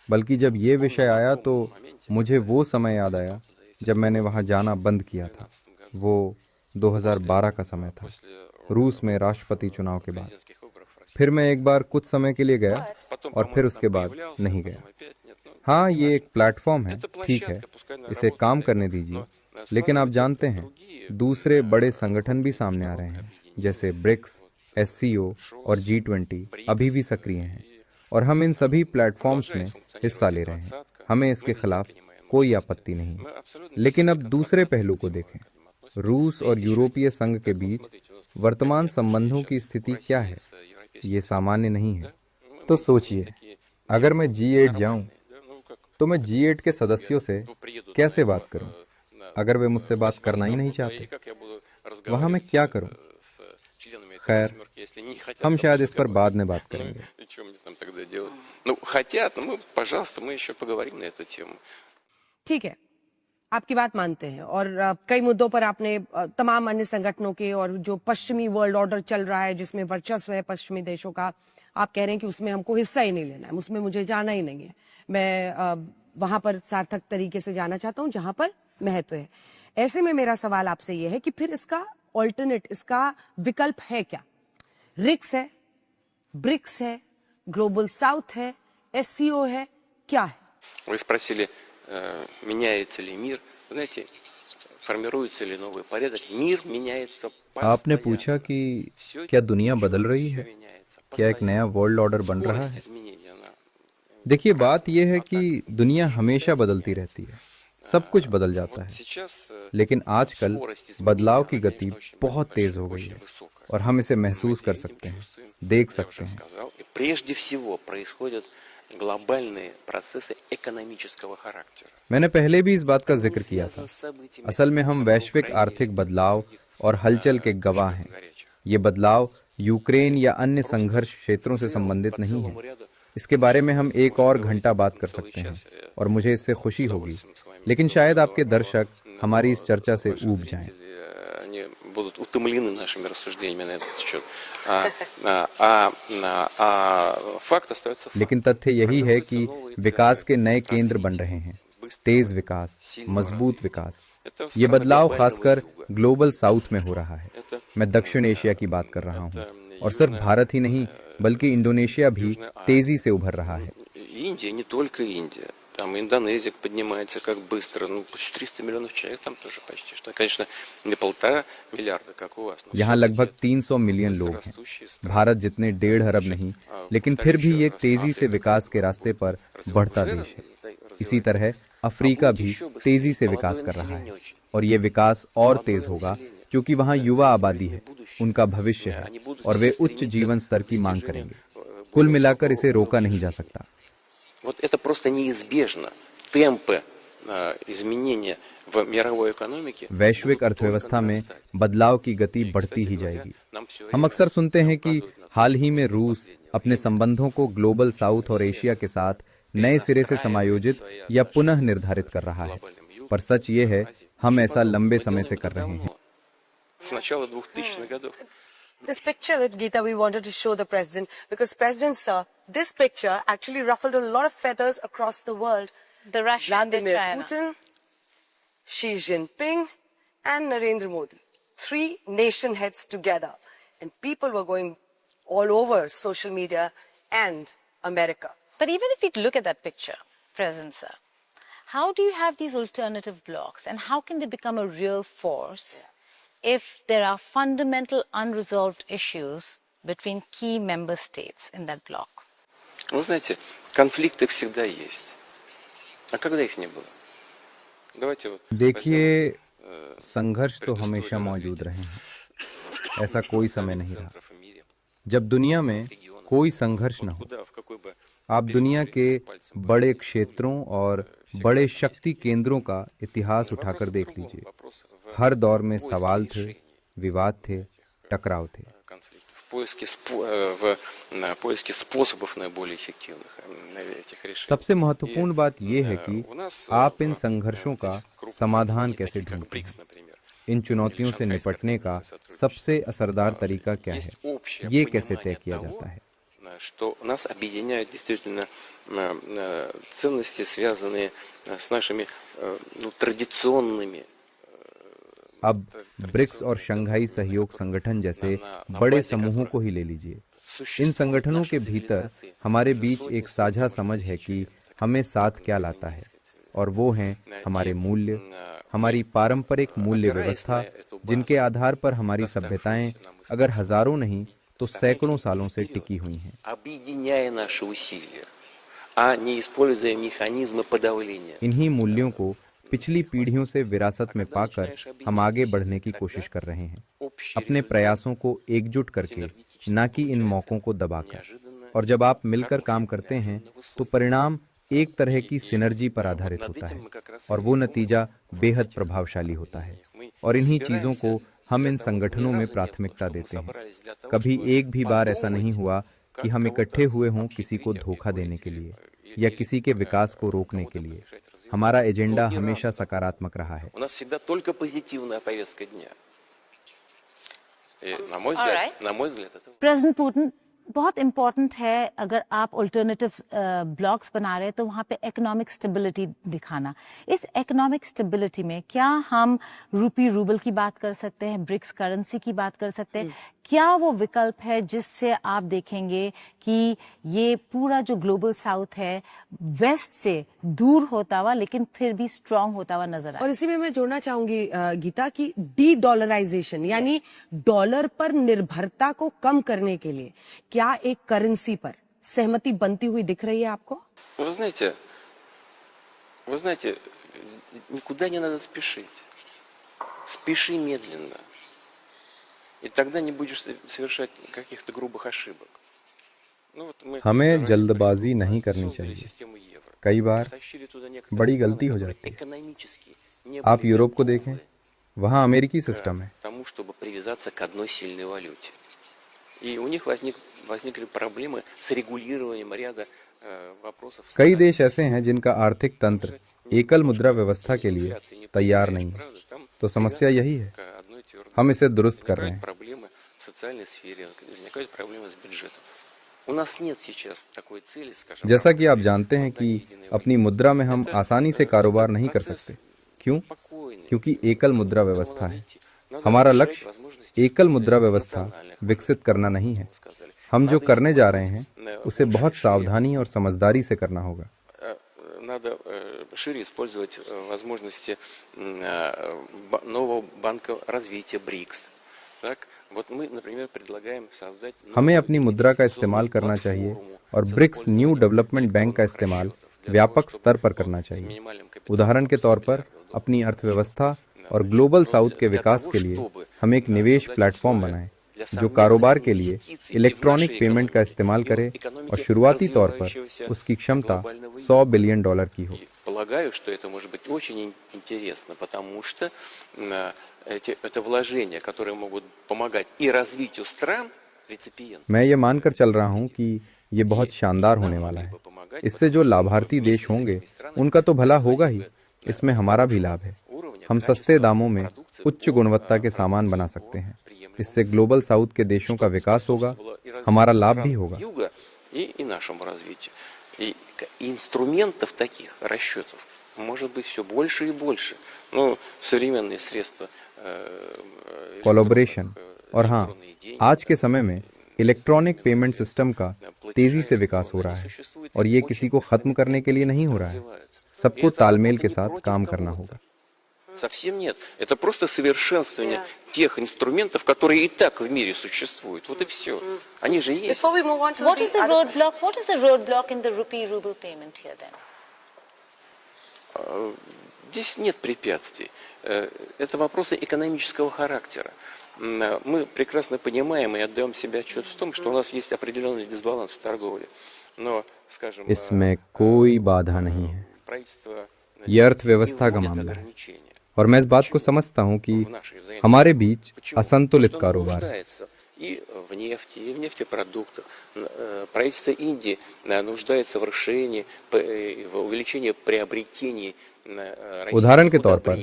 S4: बल्कि जब ये विषय आया तो मुझे वो समय याद आया जब मैंने वहां जाना बंद किया था। वो 2012 का समय था, रूस में राष्ट्रपति चुनाव के बाद। फिर मैं एक बार कुछ समय के लिए गया और फिर उसके बाद नहीं गया। हाँ, ये एक प्लेटफॉर्म है, ठीक है, इसे काम करने दीजिए, लेकिन आप जानते हैं दूसरे बड़े संगठन भी सामने आ रहे हैं, जैसे ब्रिक्स, SCO और G20 अभी भी सक्रिय हैं, और हम इन सभी प्लेटफॉर्म्स में हिस्सा ले रहे हैं। हमें इसके खिलाफ कोई आपत्ति नहीं। लेकिन अब दूसरे पहलू को देखें। रूस और यूरोपीय संघ के बीच वर्तमान संबंधों की स्थिति क्या है? ये सामान्य नहीं है। तो सोचिए, अगर मैं G8 जाऊं तो मैं G8 के सदस्यों से कैसे बात करूं? अगर वे मुझसे बात करना ही नहीं चाहते, वहां मैं क्या करूं? खैर, हम शायद इस पर बाद में बात करेंगे।
S3: Ну, хотят, ну, пожалуйста, мы еще поговорим на эту тему.
S1: ठीक है, आपकी बात मानते हैं, और कई मुद्दों पर आपने तमाम अन्य संगठनों के और जो पश्चिमी वर्ल्ड ऑर्डर चल रहा है जिसमें वर्चस्व है पश्चिमी देशों का, आप कह रहे हैं कि उसमें हमको हिस्सा ही नहीं लेना है, उसमें मुझे जाना ही नहीं है। मैं वहां पर सार्थक तरीके से जाना चाहता हूं जहां पर महत्व है। ऐसे में मेरा सवाल आपसे यह है कि फिर इसका ऑल्टरनेट, इसका विकल्प है क्या? रिक्स है, ब्रिक्स है, ग्लोबल साउथ है, SCO है, क्या है?
S3: Вы спросили, меняется ли мир? Знаете, формируется ли новый порядок? Мир меняется постоянно.
S4: आपने पूछा कि क्या दुनिया बदल रही है, क्या एक नया वर्ल्ड ऑर्डर बन रहा है? देखिए, बात यह है कि दुनिया हमेशा बदलती रहती है, सब कुछ बदल जाता है, लेकिन आजकल बदलाव की गति बहुत तेज हो गई है और हम इसे महसूस कर सकते हैं, देख सकते हैं।
S3: Прежде всего происходят глобальные процессы экономического характера.
S4: मैंने पहले भी इस बात का जिक्र किया था। असल में हम वैश्विक आर्थिक बदलाव और हलचल के गवाह हैं। ये बदलाव यूक्रेन या अन्य संघर्ष क्षेत्रों से संबंधित नहीं है। इसके बारे में हम एक और घंटा बात कर सकते हैं और मुझे इससे खुशी होगी, लेकिन शायद आपके दर्शक हमारी इस चर्चा से ऊब जाएं।
S3: Они будут утомлены нашими рассуждениями на этот счет. Факт остается фактом.
S4: लेकिन तथ्य यही है कि विकास के नए केंद्र बन रहे हैं, तेज विकास, मजबूत विकास। ये बदलाव खासकर ग्लोबल साउथ में हो रहा है। मैं दक्षिण एशिया की बात कर रहा हूँ, और सिर्फ भारत ही नहीं बल्कि इंडोनेशिया भी तेजी से उभर रहा है।
S3: Индия, не только Индия. Там Индонезия поднимается как быстро. Ну, почти 300 миллионов человек там тоже почти что. Конечно, не 1,5 миллиарда, как у вас.
S4: यहाँ लगभग 300 मिलियन लोग हैं। भारत जितने 1.5 अरब नहीं, लेकिन फिर भी ये तेजी से विकास के रास्ते पर बढ़ता देश है। इसी तरह अफ्रीका भी तेजी से विकास कर रहा है, और ये विकास और तेज होगा क्योंकि वहाँ युवा आबादी है, उनका भविष्य है, और वे उच्च जीवन स्तर की मांग करेंगे। कुल मिलाकर इसे रोका नहीं जा सकता।
S3: Вот это просто неизбежно. Темпы изменения в мировой экономике.
S4: वैश्विक अर्थव्यवस्था में बदलाव की गति बढ़ती ही जाएगी। हम अक्सर सुनते हैं कि हाल ही में रूस अपने संबंधों को ग्लोबल साउथ और एशिया के साथ नए सिरे से समायोजित या पुनः निर्धारित कर रहा है, पर सच ये है हम ऐसा लंबे समय से कर रहे हैं।
S3: С начала 2000-х годов.
S1: This picture that Geeta we wanted to show the president because President sir, this picture actually ruffled a lot of feathers across the world.
S2: The Russia and the
S1: Vladimir
S2: China.
S1: Putin, Xi Jinping, and Narendra Modi, 3 nation heads together, and people were going all over social media and America.
S2: But even if we look at that picture, President sir, how do you have these alternative blocs and how can they become a real force if there are fundamental unresolved issues between key member states in that bloc?
S3: Вы знаете, конфликты всегда есть. А когда их не было? Давайте вот.
S4: देखिए, संघर्ष तो हमेशा मौजूद रहे हैं। ऐसा कोई समय नहीं रहा जब दुनिया में कोई संघर्ष न हो। आप दुनिया के बड़े क्षेत्रों और बड़े शक्ति केंद्रों का इतिहास उठाकर देख लीजिए। हर दौर में सवाल थे, विवाद थे, टकराव थे। सबसे महत्वपूर्ण बात यह है कि आप इन संघर्षों का समाधान कैसे ढूंढते हैं। इन चुनौतियों से निपटने का सबसे असरदार तरीका क्या है, ये कैसे तय किया जाता है।
S3: Что нас объединяют действительно ценности, связанные с нашими традиционными.
S4: अब ब्रिक्स और शंघाई सहयोग संगठन जैसे बड़े समूहों को ही ले लीजिए। इन संगठनों के भीतर हमारे बीच एक साझा समझ है कि हमें साथ क्या लाता है, और वो हैं हमारे मूल्य, हमारी पारंपरिक मूल्य व्यवस्था, जिनके आधार पर हमारी सभ्यताएं अगर हजारों नहीं तो सैकड़ों सालों से टिकी हुई हैं। इन्हीं मूल्यों को पिछली पीढ़ियों से विरासत में पाकर हम आगे बढ़ने की कोशिश कर रहे हैं, अपने प्रयासों को एकजुट करके, ना कि इन मौकों को दबाकर। और जब आप मिलकर काम करते हैं तो परिणाम एक तरह की सिनर्जी पर आधारित होता है, और वो नतीजा बेहद प्रभावशाली होता है। और इन्हीं चीजों को हम इन संगठनों में प्राथमिकता देते हैं। कभी एक भी बार ऐसा नहीं हुआ कि हम इकट्ठे हुए हों किसी को धोखा देने के लिए या किसी के विकास को रोकने के लिए। हमारा एजेंडा हमेशा सकारात्मक रहा है।
S2: प्रेसिडेंट पुतिन, बहुत इम्पोर्टेंट है अगर आप अल्टरनेटिव ब्लॉक्स बना रहे हैं तो वहाँ पे इकोनॉमिक स्टेबिलिटी दिखाना। इस इकोनॉमिक स्टेबिलिटी में क्या हम रूबल की बात कर सकते हैं, ब्रिक्स करेंसी की बात कर सकते हैं? क्या वो विकल्प है जिससे आप देखेंगे कि ये पूरा जो ग्लोबल साउथ है वेस्ट से दूर होता हुआ लेकिन फिर भी स्ट्रांग होता हुआ नजर आए?
S1: और इसी में मैं जोड़ना चाहूंगी गीता की डी डॉलराइजेशन, यानी डॉलर पर निर्भरता को कम करने के लिए क्या एक करेंसी पर सहमति बनती हुई दिख रही है आपको?
S3: Вы знаете, никуда не надо спешить. Спеши медленно. И тогда не будешь совершать каких-то грубых ошибок.
S4: हमें जल्दबाजी नहीं करनी चाहिए। कई बार बड़ी गलती हो जाती है। आप यूरोप को देखें, वहाँ अमेरिकी सिस्टम है।
S3: Тому, чтобы привязаться к одной сильной валюте. И у них возникли проблемы с регулированием ряда вопросов.
S4: कई देश ऐसे हैं जिनका आर्थिक तंत्र एकल मुद्रा व्यवस्था के लिए तैयार नहीं है। तो समस्या यही है हम इसे दुरुस्त कर रहे
S3: Возникают
S4: हैं।
S3: проблемы в социальной сфере, возникают проблемы с бюджетом. У нас нет сейчас такой цели, скажем,
S4: जैसा कि आप जानते हैं कि अपनी मुद्रा में हम आसानी से कारोबार नहीं कर सकते। क्यों? क्योंकि एकल मुद्रा व्यवस्था है। हमारा लक्ष्य एकल मुद्रा व्यवस्था विकसित करना नहीं है। हम जो करने जा रहे हैं उसे बहुत सावधानी और समझदारी से करना होगा।
S3: надо шире использовать возможности нового банка развития БРИКС. Так, вот мы, например, предлагаем создать
S4: हमें अपनी मुद्रा का इस्तेमाल करना चाहिए और ब्रिक्स न्यू डेवलपमेंट बैंक का इस्तेमाल व्यापक स्तर पर करना चाहिए। उदाहरण के तौर पर अपनी अर्थव्यवस्था और ग्लोबल साउथ के विकास के लिए हम एक निवेश प्लेटफॉर्म बनाएं जो कारोबार के लिए इलेक्ट्रॉनिक पेमेंट का इस्तेमाल करे और शुरुआती तौर पर उसकी क्षमता $100 बिलियन की हो।
S3: Полагаю, что это может быть очень интересно, потому что это вложения, которые могут помогать и развитию стран реципиентов.
S4: मैं ये मानकर चल रहा हूँ कि ये बहुत शानदार होने वाला है। इससे जो लाभार्थी देश होंगे उनका तो भला होगा ही, इसमें हमारा भी लाभ है। हम सस्ते दामों में उच्च गुणवत्ता के सामान बना सकते हैं। इससे ग्लोबल साउथ के देशों का विकास होगा, हमारा लाभ भी होगा।
S3: И нашему развитию. И инструментов таких расчетов может быть все больше и больше. Ну, современные средства
S4: कोलैबोरेशन और हाँ, आज के समय में इलेक्ट्रॉनिक पेमेंट सिस्टम का तेजी से विकास हो रहा है और ये किसी को खत्म करने के लिए नहीं हो रहा है। सबको तालमेल के साथ काम करना होगा।
S3: Совсем нет. Это просто совершенствование тех инструментов, которые и так в мире существуют. Вот и все. Они же есть.
S1: Before we move on to
S2: What is the
S1: other
S2: roadblock? What is the roadblock in the rupee-ruble payment here then?
S3: Здесь нет препятствий. Это вопросы экономического характера. Мы прекрасно понимаем и отдаем себе отчет в том, что у нас есть определенный дисбаланс в торговле. Но, скажем,
S4: इसमें कोई बाधा नहीं है।
S3: правительство
S4: ये अर्थव्यवस्था का
S3: вводит
S4: मामला है
S3: ограничения.
S4: और मैं इस बात को समझता हूँ कि हमारे बीच असंतुलित
S3: Потому что он
S4: कारोबार है।
S3: нуждается и в нефти, и в нефтепродуктах. Правительство Индии нуждается в расширении, в увеличении приобретений.
S4: उदाहरण के तौर पर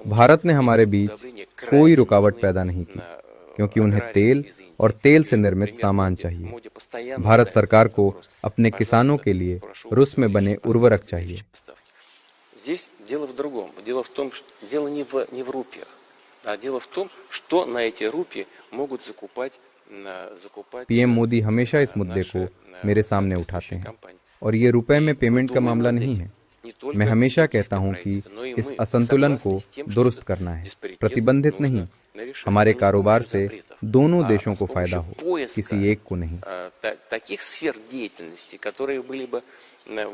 S4: भारत ने हमारे बीच कोई रुकावट पैदा नहीं की क्योंकि उन्हें तेल और तेल से निर्मित सामान चाहिए। भारत सरकार को अपने किसानों के लिए रूस में बने उर्वरक चाहिए।
S3: Здесь дело в другом. Дело в том, что дело не в рупиях, а дело в том, что на эти рупии могут закупать.
S4: पीएम मोदी हमेशा इस मुद्दे को मेरे सामने उठाते हैं और ये रुपए में पेमेंट का मामला नहीं है। मैं हमेशा कहता हूँ कि इस असंतुलन को दुरुस्त करना है, प्रतिबंधित नहीं। हमारे कारोबार से दोनों देशों को फायदा हो, किसी एक को नहीं।
S3: Таких сфер деятельности, которые были бы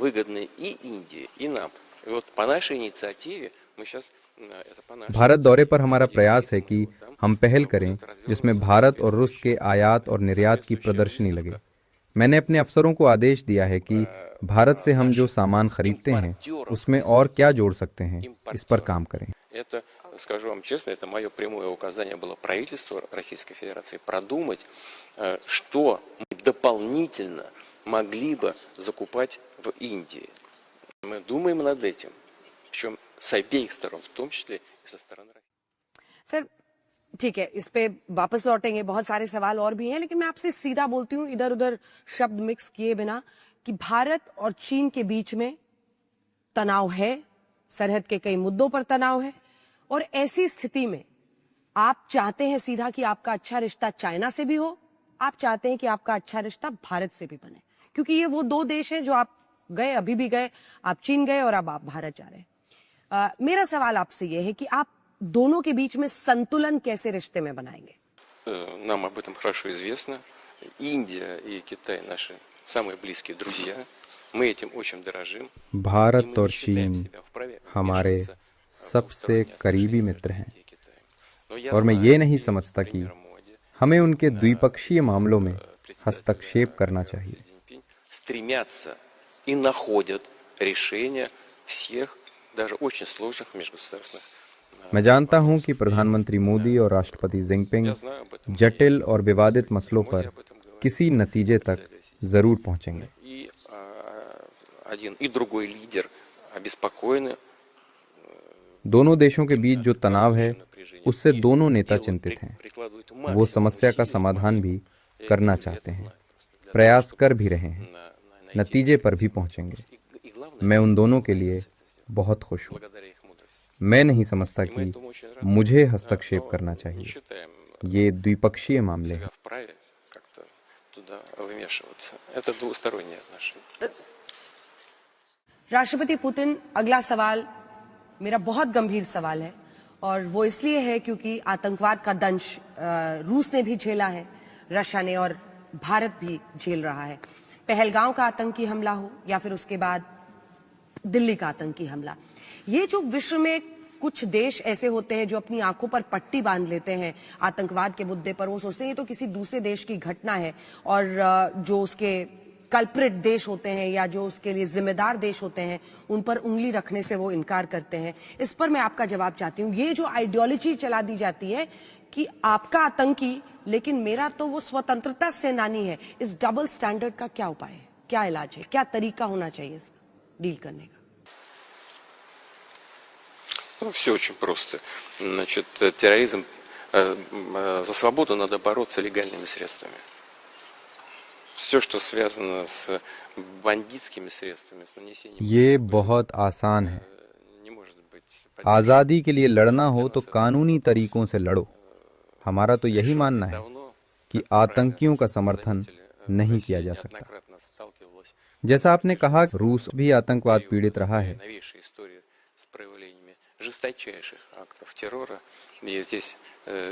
S3: выгодны и Индии, и нам. И вот по нашей инициативе мы сейчас
S4: भारत दौरे पर हमारा प्रयास है कि हम पहल करें जिसमें भारत और रूस के आयात और निर्यात की प्रदर्शनी लगे। मैंने अपने अफसरों को आदेश दिया है कि भारत से हम जो सामान खरीदते हैं उसमें और क्या जोड़ सकते हैं, इस पर काम करें।
S3: Это, скажу вам честно, это мое прямое указание было правительству Российской Федерации продумать, что мы дополнительно могли бы закупать в Индии. Мы думаем над этим, причем с обеих сторон, в том числе и со стороны России.
S1: सर ठीक है, इस पे वापस लौटेंगे, बहुत सारे सवाल और भी हैं, लेकिन मैं आपसे सीधा बोलती हूँ इधर उधर शब्द मिक्स किए बिना कि भारत और चीन के बीच में तनाव है, सरहद के कई मुद्दों पर तनाव है और ऐसी स्थिति में आप चाहते हैं सीधा कि आपका अच्छा रिश्ता चाइना से भी हो, आप चाहते हैं कि आपका अच्छा रिश्ता भारत से भी बने, क्योंकि ये वो दो देश हैं जो आप गए, अभी भी गए, आप चीन गए और अब आप भारत जा रहे हैं। मेरा सवाल आपसे ये है कि आप दोनों के बीच में संतुलन कैसे रिश्ते में बनाएंगे?
S3: Нам об этом хорошо известно. Индия и Китай наши самые близкие друзья. Мы этим очень дорожим.
S4: भारत और चीन हमारे सबसे करीबी मित्र हैं और मैं ये नहीं समझता कि हमें उनके द्विपक्षीय मामलों में हस्तक्षेप करना चाहिए।
S3: Стремятся и находят решения всех, даже очень сложных межгосударственных.
S4: मैं जानता हूं कि प्रधानमंत्री मोदी और राष्ट्रपति जिनपिंग जटिल और विवादित मसलों पर किसी नतीजे तक जरूर पहुंचेंगे।
S3: И один и другой лидер обеспокоены.
S4: दोनों देशों के बीच जो तनाव है उससे दोनों नेता चिंतित हैं। वो समस्या का समाधान भी करना चाहते हैं, प्रयास कर भी रहे हैं, नतीजे पर भी पहुंचेंगे। मैं उन दोनों के लिए बहुत खुश हूँ। मैं नहीं समझता कि मुझे हस्तक्षेप करना चाहिए। ये द्विपक्षीय मामले हैं।
S1: राष्ट्रपति पुतिन, अगला सवाल मेरा बहुत गंभीर सवाल है, और वो इसलिए है क्योंकि आतंकवाद का दंश रूस ने भी झेला है, रशिया ने, और भारत भी झेल रहा है। पहलगांव का आतंकी हमला हो या फिर उसके बाद दिल्ली का आतंकी हमला, ये जो विश्व में कुछ देश ऐसे होते हैं जो अपनी आंखों पर पट्टी बांध लेते हैं आतंकवाद के मुद्दे पर। वो सोचते हैं ये तो किसी दूसरे देश की घटना है, और जो उसके कल्प्रिट देश होते हैं या जो उसके लिए जिम्मेदार देश होते हैं उन पर उंगली रखने से वो इनकार करते हैं। इस पर मैं आपका जवाब चाहती हूँ। ये जो आइडियोलॉजी चला दी जाती है कि आपका आतंकी लेकिन मेरा तो वो स्वतंत्रता सेनानी है, इस डबल स्टैंडर्ड का क्या उपाय है, क्या इलाज है, क्या तरीका होना चाहिए इसका डील करने का?
S3: Ну, все очень просто. Значит, терроризм, за свободу надо бороться легальными средствами. Все, что связано с бандитскими средствами, с нанесением...
S4: ये बहुत आसान है।
S3: Не может быть...
S4: आज़ादी के लिए लड़ना हो तो कानूनी तरीकों से लड़ो। हमारा तो यही मानना है कि आतंकियों का समर्थन नहीं किया जा सकता। जैसा आपने कहा, रूस भी आतंकवाद पीड़ित रहा है।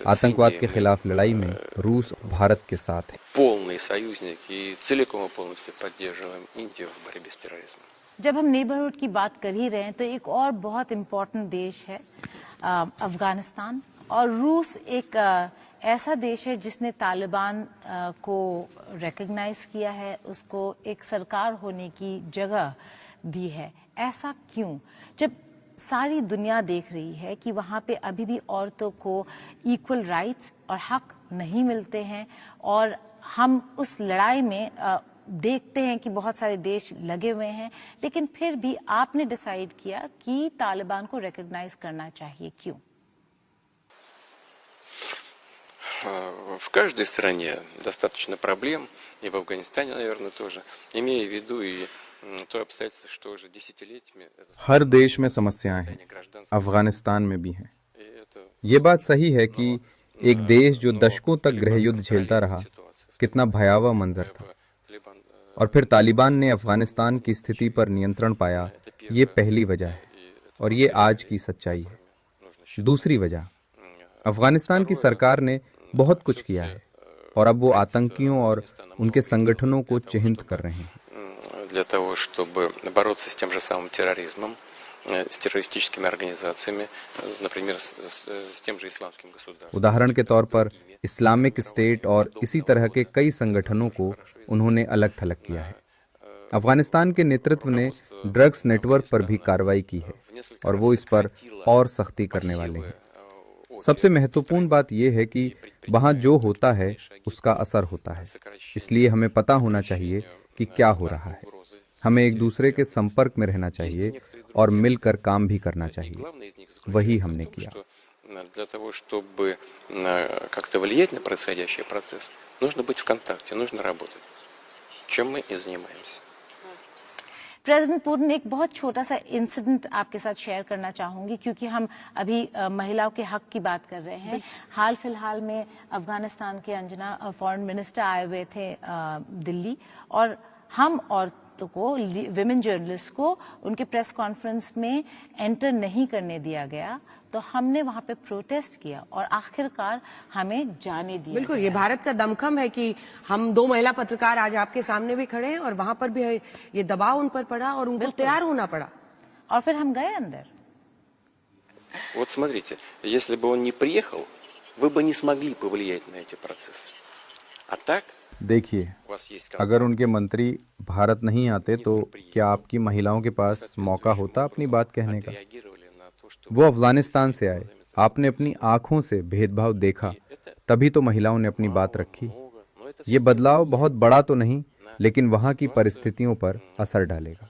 S4: आतंकवाद के खिलाफ लड़ाई में रूस भारत के साथ है।
S2: जब हम नेबरहुड की बात कर ही रहे हैं तो एक और बहुत इम्पोर्टेंट देश है अफगानिस्तान, और रूस एक ऐसा देश है जिसने तालिबान को रिकॉग्नाइज किया है, उसको एक सरकार होने की जगह दी है। ऐसा क्यों, जब सारी दुनिया देख रही है कि वहाँ पे अभी भी औरतों को इक्वल राइट्स और हक नहीं मिलते हैं, और हम उस लड़ाई में देखते हैं कि बहुत सारे देश लगे हुए हैं, लेकिन फिर भी आपने डिसाइड किया कि तालिबान को रिकॉग्नाइज करना चाहिए, क्यों?
S3: В каждой стране достаточно проблем, и в Афганистане, наверное, тоже, имея в виду и तो обстоятельства, что уже десятилетиями...
S4: हर देश में समस्याएं हैं, अफगानिस्तान में भी हैं। ये बात सही है कि एक देश जो दशकों तक गृहयुद्ध झेलता रहा, कितना भयावह मंजर था, और फिर तालिबान ने अफगानिस्तान की स्थिति पर नियंत्रण पाया। ये पहली वजह है, और ये आज की सच्चाई है। दूसरी वजह, अफगानिस्तान की सरकार ने बहुत कुछ किया है, और अब वो आतंकियों और उनके संगठनों को चिह्नित कर रहे हैं।
S3: Для того, чтобы бороться с тем же самым терроризмом, с террористическими организациями, например, с тем же исламским государством.
S4: उदाहरण के तौर पर इस्लामिक स्टेट और इसी तरह के कई संगठनों को उन्होंने अलग थलग किया है। अफगानिस्तान के नेतृत्व ने ड्रग्स नेटवर्क पर भी कार्रवाई की है, और वो इस पर और सख्ती करने वाले हैं। सबसे महत्वपूर्ण बात यह है कि वहाँ जो होता है उसका असर होता है, इसलिए हमें पता होना चाहिए कि क्या हो रहा है। हमें एक दूसरे के संपर्क में रहना चाहिए और मिलकर काम भी करना चाहिए। वही हमने किया।
S3: Для того, чтобы как-то влиять на происходящий процесс, нужно быть в контакте, нужно работать. Чем мы и занимаемся.
S2: प्रेसिडेंट पुतिन, एक बहुत छोटा सा इंसिडेंट आपके साथ शेयर करना चाहूंगी, क्योंकि हम अभी महिलाओं के हक की बात कर रहे हैं। हाल फिलहाल में अफगानिस्तान के अंजना फॉरेन मिनिस्टर आए हुए थे दिल्ली, और हम औरतों को, विमेन जर्नलिस्ट को, उनके प्रेस कॉन्फ्रेंस में एंटर नहीं करने दिया गया, तो हमने वहां पे प्रोटेस्ट किया और आखिरकार हमें जाने दिया।
S1: बिल्कुल, ये भारत का दमखम है कि हम दो महिला पत्रकार आज आपके सामने भी खड़े हैं, और वहां पर भी ये दबाव उन पर पड़ा और उनको तैयार होना पड़ा,
S2: और फिर हम गए अंदर।
S3: Вот смотрите, если бы он не приехал, вы бы не смогли повлиять на эти процессы. А так?
S4: देखिए, अगर उनके मंत्री भारत नहीं आते तो क्या आपकी महिलाओं के पास मौका होता अपनी बात कहने का? वो अफगानिस्तान से आए, आपने अपनी आंखों से भेदभाव देखा, तभी तो महिलाओं ने अपनी बात रखी। ये बदलाव बहुत बड़ा तो नहीं, लेकिन वहाँ की परिस्थितियों पर असर डालेगा।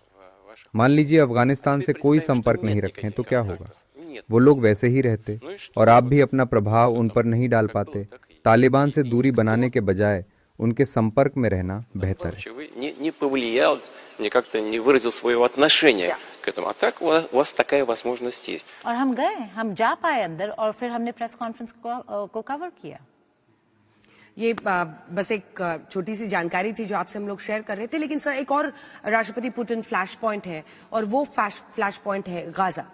S4: मान लीजिए अफगानिस्तान से कोई संपर्क नहीं रखें तो क्या होगा? वो लोग वैसे ही रहते और आप भी अपना प्रभाव उन पर नहीं डाल पाते। तालिबान से दूरी बनाने के बजाय उनके संपर्क में रहना बेहतर है।
S3: Вы не повлиял, как-то не выразил своего отношения к этому. А так у вас такая возможность есть.
S2: और हम गए, हम जा पाए अंदर और फिर हमने प्रेस कॉन्फ्रेंस को कवर किया।
S1: ये बस एक छोटी सी जानकारी थी जो आपसे हम लोग शेयर कर रहे थे, लेकिन सर एक और राष्ट्रपति पुतिन फ्लैश पॉइंट है और वो फ्लैश पॉइंट है गाजा।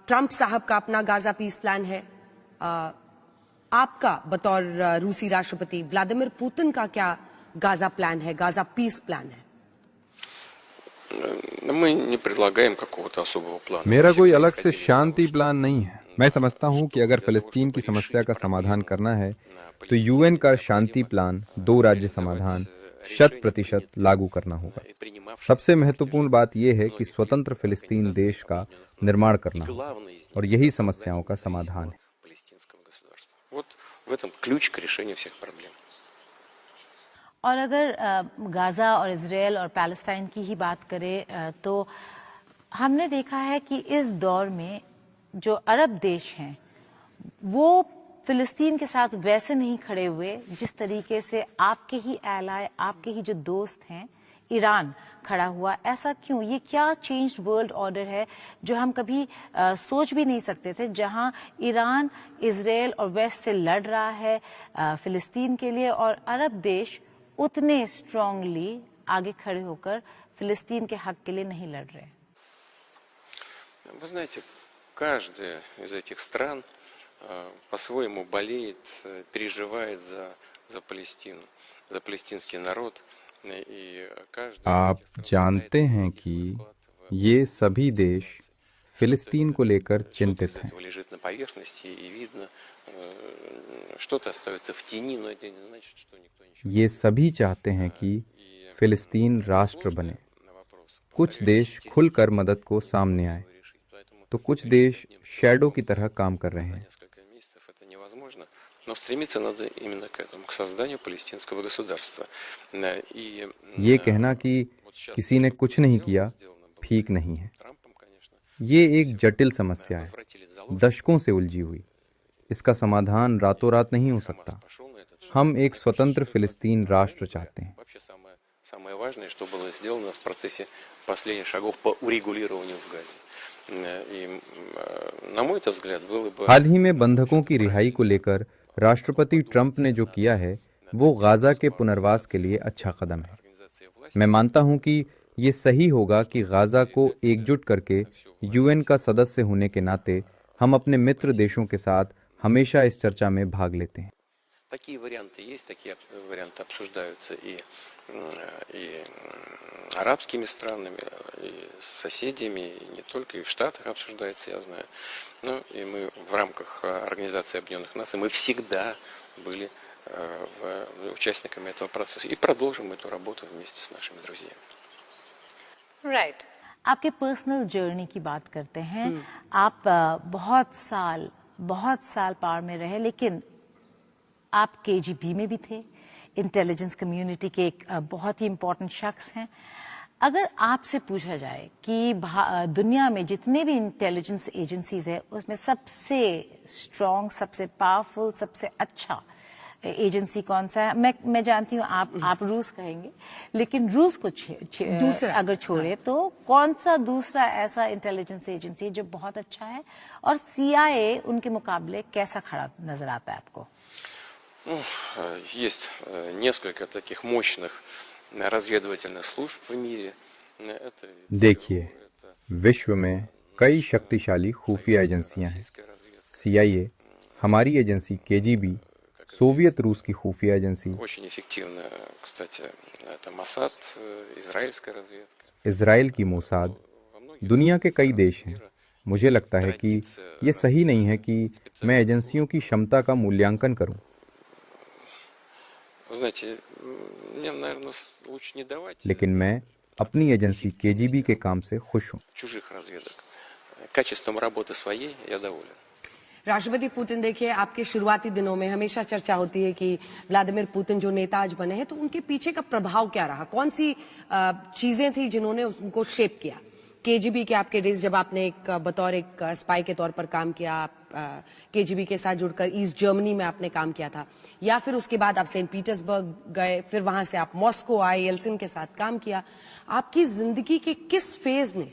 S1: ट्रंप साहब का अपना गाजा पीस प्लान है, आपका बतौर रूसी राष्ट्रपति व्लादिमीर पुतिन का क्या गाजा प्लान है, गाजा पीस प्लान है?
S3: Мы не предлагаем какого-то особого плана.
S4: मेरा कोई अलग से शांति प्लान नहीं है। मैं समझता हूँ कि अगर फिलिस्तीन की समस्या का समाधान करना है तो यूएन का शांति प्लान 2 राज्य समाधान 100% लागू करना होगा। सबसे महत्वपूर्ण बात यह है कि स्वतंत्र फिलिस्तीन देश का निर्माण करना होगा और यही समस्याओं का समाधान है।
S3: Вот в этом ключ к решению всех проблем.
S2: और अगर गाजा और इजराइल और पैलेस्टाइन की ही बात करें तो हमने देखा है कि इस दौर में जो अरब देश हैं वो फिलिस्तीन के साथ वैसे नहीं खड़े हुए जिस तरीके से आपके ही एलाय, आपके ही जो दोस्त हैं ईरान खड़ा हुआ। ऐसा क्यों? ये क्या चेंज्ड वर्ल्ड ऑर्डर है जो हम कभी सोच भी नहीं सकते थे, जहां ईरान इजराइल और वेस्ट से लड़ रहा है फिलिस्तीन के लिए और अरब देश उतने स्ट्रांगली आगे खड़े होकर फिलिस्तीन के हक के लिए नहीं लड़ रहे।
S3: Вы знаете, каждая из этих стран по-своему болеет, переживает за Палестину, за палестинский народ. И каждый
S4: आप जानते हैं कि ये सभी देश फिलिस्तीन को लेकर चिंतित हैं।
S3: лежит на поверхности и видно, что-то остается в тени, но это не значит, что никто ничего.
S4: ये सभी चाहते हैं कि फिलिस्तीन राष्ट्र बने। कुछ देश खुलकर मदद को सामने आए तो कुछ देश शैडो की तरह काम कर रहे हैं।
S3: Несколько месяцев это невозможно, но стремиться надо именно к этому, к созданию палестинского государства. И
S4: ये कहना कि किसी ने कुछ नहीं किया ठीक नहीं है।
S3: Трампом, конечно,
S4: ये एक जटिल समस्या है, दशकों से उलझी हुई। इसका समाधान रातों रात नहीं हो सकता।
S3: пошел на этот шаг.
S4: हम एक स्वतंत्र फिलिस्तीन राष्ट्र चाहते हैं।
S3: Вообще самое важное, что было сделано в процессе последних шагов по урегулированию в Газе. И, на мой взгляд, было бы...
S4: हाल ही में बंधकों की रिहाई को लेकर राष्ट्रपति ट्रंप ने जो किया है वो गाजा के पुनर्वास के लिए अच्छा कदम है। मैं मानता हूं कि ये सही होगा कि गाजा को एकजुट करके यूएन का सदस्य होने के नाते हम अपने मित्र देशों के साथ हमेशा इस चर्चा में भाग लेते हैं।
S3: Такие варианты есть, такие варианты обсуждаются и арабскими странами, и с соседями, и не только, и в Штатах обсуждается, я знаю. Ну, и мы в рамках Организации Объединенных Наций, мы всегда были участниками этого процесса и продолжим эту работу вместе с нашими друзьями.
S2: Right. आपके पर्सनल जर्नी की बात करते हैं। आप बहुत साल पार में रहे, लेकिन आप केजीबी में भी थे, इंटेलिजेंस कम्युनिटी के एक बहुत ही इम्पोर्टेंट शख्स हैं। अगर आपसे पूछा जाए कि दुनिया में जितने भी इंटेलिजेंस एजेंसीज है उसमें सबसे स्ट्रॉन्ग, सबसे पावरफुल, सबसे अच्छा एजेंसी कौन सा है? मैं जानती हूँ आप रूस कहेंगे, लेकिन रूस को दूसरा अगर छोड़े तो कौन सा दूसरा ऐसा इंटेलिजेंस एजेंसी जो बहुत अच्छा है और CIA उनके मुकाबले कैसा खड़ा नजर आता है आपको?
S3: Есть несколько таких मощных разведывательных служб в мире.
S4: देखिए, विश्व में कई शक्तिशाली खुफिया एजेंसियां हैं। CIA, हमारी एजेंसी KGB, सोवियत रूस की खुफिया एजेंसी,
S3: Очень эффективно, кстати, это Моссад, израильская разведка.
S4: इजराइल की मोसाद, दुनिया के कई देश हैं। मुझे लगता है कि ये सही नहीं है कि मैं एजेंसियों की क्षमता का मूल्यांकन करूं।
S3: Знаете, мне, наверное, лучше не давать
S4: लेकिन मैं अपनी एजेंसी KGB के काम से खुश हूं।
S3: чужих разведок. Качеством работы своей я доволен.
S1: राष्ट्रपति पुतिन, देखिए आपके शुरुआती दिनों में हमेशा चर्चा होती है कि व्लादिमीर पुतिन जो नेता आज बने हैं तो उनके पीछे का प्रभाव क्या रहा, कौन सी चीजें थी जिन्होंने उनको शेप किया। केजीबी के आपके डेज जब आपने एक बतौर एक स्पाई के तौर पर काम किया, आप केजीबी के साथ जुड़कर ईस्ट जर्मनी में आपने काम किया था, या फिर उसके बाद आप सेंट पीटर्सबर्ग गए, फिर वहां से आप मॉस्को आए, येल्सिन के साथ काम किया, आपकी जिंदगी के किस फेज ने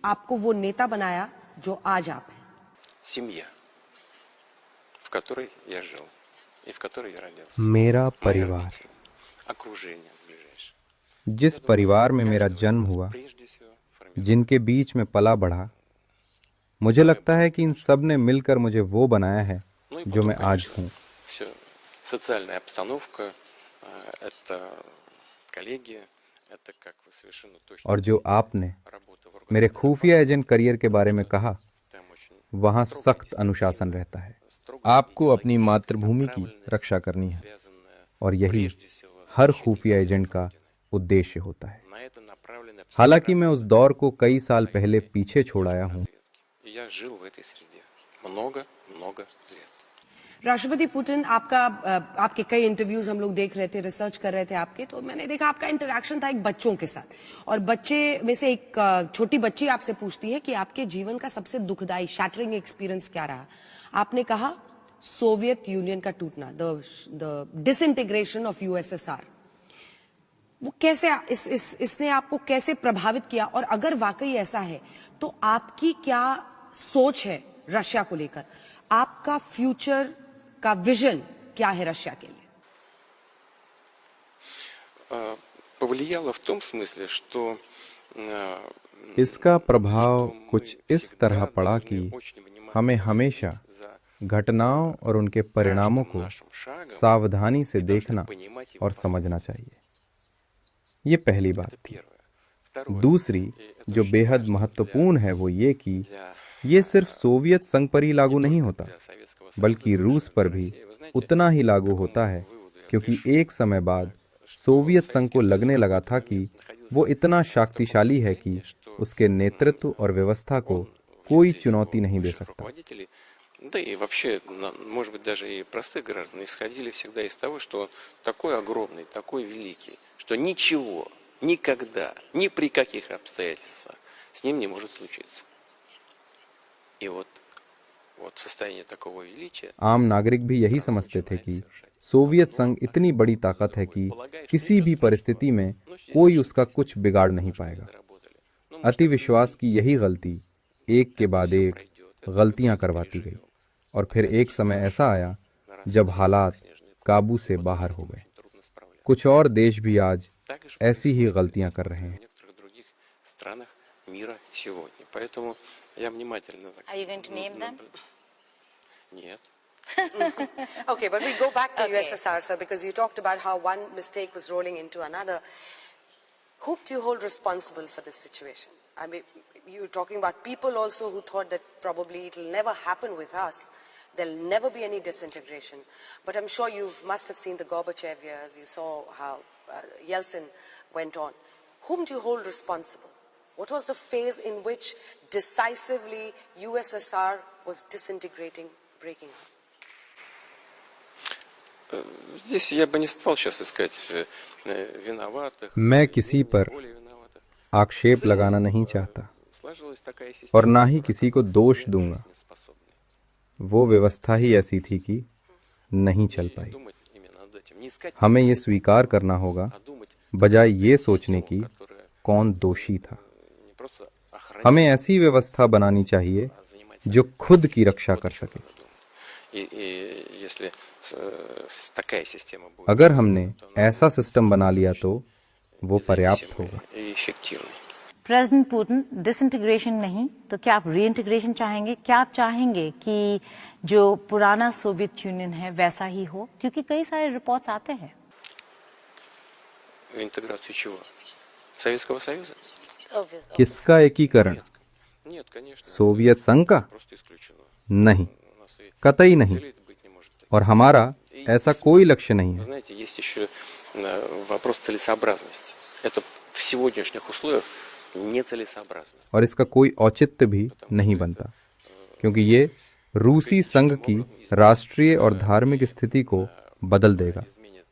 S1: आपको वो नेता बनाया जो आज आप हैं?
S3: Семья, в которой я жил и в которой я родился.
S4: मेरा
S3: Мои
S4: परिवार,
S3: родители, окружение ближайшее.
S4: जिस परिवार में मेरा जन्म हुआ,
S3: Прежде всего, формировало.
S4: जिनके बीच में पला बढ़ा, मुझे लगता है कि इन सब ने मिलकर मुझे वो बनाया है
S3: Ну и
S4: जो
S3: потом,
S4: मैं आज
S3: конечно,
S4: हूँ।
S3: все. Социальная обстановка, это коллеги, это, как вы совершенно точно
S4: और जो आपने
S3: работа в
S4: मेरे
S3: органах
S4: खुफिया एजेंट करियर के बारे में कहा,
S3: там очень
S4: वहाँ सख्त अनुशासन रहता है। आपको अपनी मातृभूमि की रक्षा करनी है
S3: связанная
S4: और यही
S3: прежде всего с
S4: हर
S3: защитой
S4: खुफिया एजेंट का उद्देश्य होता है।
S3: На это направлены все
S4: हालांकि मैं उस दौर को कई साल पहले पीछे छोड़ आया हूँ,
S3: разведки. И я жил в этой среде много лет.
S1: राष्ट्रपति पुतिन, आपके कई इंटरव्यूज हम लोग देख रहे थे, रिसर्च कर रहे थे आपके, तो मैंने देखा आपका इंटरेक्शन था एक बच्चों के साथ, और बच्चे में से एक छोटी बच्ची आपसे पूछती है कि आपके जीवन का सबसे दुखदाई शैटरिंग एक्सपीरियंस क्या रहा? आपने कहा सोवियत यूनियन का टूटना, द डिसइंटीग्रेशन ऑफ यूएसएसआर। वो कैसे इसने आपको कैसे प्रभावित किया, और अगर वाकई ऐसा है तो आपकी क्या सोच है रशिया को लेकर? आपका फ्यूचर का विजन क्या है रशिया के लिए?
S3: Повлияло в том смысле, что
S4: इसका प्रभाव कुछ इस तरह पड़ा कि हमें हमेशा घटनाओं और उनके परिणामों को सावधानी से देखना और समझना चाहिए। ये पहली बात थी। दूसरी, जो बेहद महत्वपूर्ण है, वो ये कि ये सिर्फ सोवियत संघ पर ही लागू नहीं होता, बल्कि रूस पर भी उतना ही लागू होता है, क्योंकि एक समय बाद सोवियत संघ को लगने लगा था कि वो इतना शक्तिशाली है कि उसके नेतृत्व और व्यवस्था को कोई चुनौती नहीं दे सकता।
S3: Да и вообще, может быть, даже и простых граждан исходили всегда из того, что он такой огромный, такой великий, что ничего, никогда, ни при каких обстоятельствах с ним не может случиться. И вот состояние такого величия...
S4: आम नागरिक भी यही समझते थे कि सोवियत संघ इतनी बड़ी ताकत है कि किसी भी परिस्थिति में कोई उसका कुछ बिगाड़ नहीं पाएगा। अति विश्वास की यही गलती एक के बाद एक गलतियां करवाती गई, और फिर एक समय ऐसा आया जब हालात काबू से बाहर हो गए। कुछ और देश भी आज ऐसी ही गलतियां कर रहे हैं।
S2: Are you going to name them?
S3: Нет.
S1: Okay, but we go back to
S2: Okay.
S1: USSR, sir, because you talked about how one mistake was rolling into another. Whom do you hold responsible for this situation? I mean, you're talking about people also who thought that probably it'll never happen with us. There'll never be any disintegration. But I'm sure you must have seen the Gorbachev years. You saw how Yeltsin went on. Whom do you hold responsible? What was the phase in which decisively USSR was disintegrating, breaking up?
S3: Здесь я бы не стал сейчас искать виноватых.
S4: मैं किसी पर
S3: более виноватых.
S4: आक्षेप लगाना नहीं चाहता
S3: Сложилась такая система.
S4: और ना ही किसी को दोष दूंगा।
S3: способная.
S4: वो व्यवस्था ही ऐसी थी कि नहीं चल पाई।
S3: Думать именно над этим. Не искать,
S4: हमें ये स्वीकार करना होगा,
S3: а думать,
S4: बजाय ये सोचने की
S3: которая
S4: कौन दोषी था।
S3: не просто охранять,
S4: हमें ऐसी व्यवस्था बनानी चाहिए
S3: а занимать
S4: जो खुद की रक्षा कर सके।
S3: И если такая система будет
S4: अगर हमने ऐसा सिस्टम बना लिया तो वो पर्याप्त होगा।
S3: и эффективной.
S2: प्रेसिडेंट पुतिन, डिसइंटीग्रेशन नहीं तो क्या आप रीइंटीग्रेशन चाहेंगे? क्या आप चाहेंगे कि जो पुराना सोवियत यूनियन है वैसा ही हो? क्योंकि कई सारे रिपोर्ट्स आते हैं।
S3: Интеграцию чего? Советского Союза?
S4: किसका एकीकरण?
S3: Нет, конечно.
S4: सोवियत संघ का?
S3: Просто исключено.
S4: नहीं,
S3: У нас и
S4: कतई नहीं।
S3: целей быть не может.
S4: और हमारा ऐसा कोई लक्ष्य नहीं
S3: Вы
S4: है।
S3: знаете, есть еще вопрос целесообразности. Это в сегодняшних условиях нецелесообразно.
S4: और इसका कोई औचित्य भी नहीं बनता, क्योंकि ये रूसी संघ की राष्ट्रीय और धार्मिक स्थिति को बदल देगा।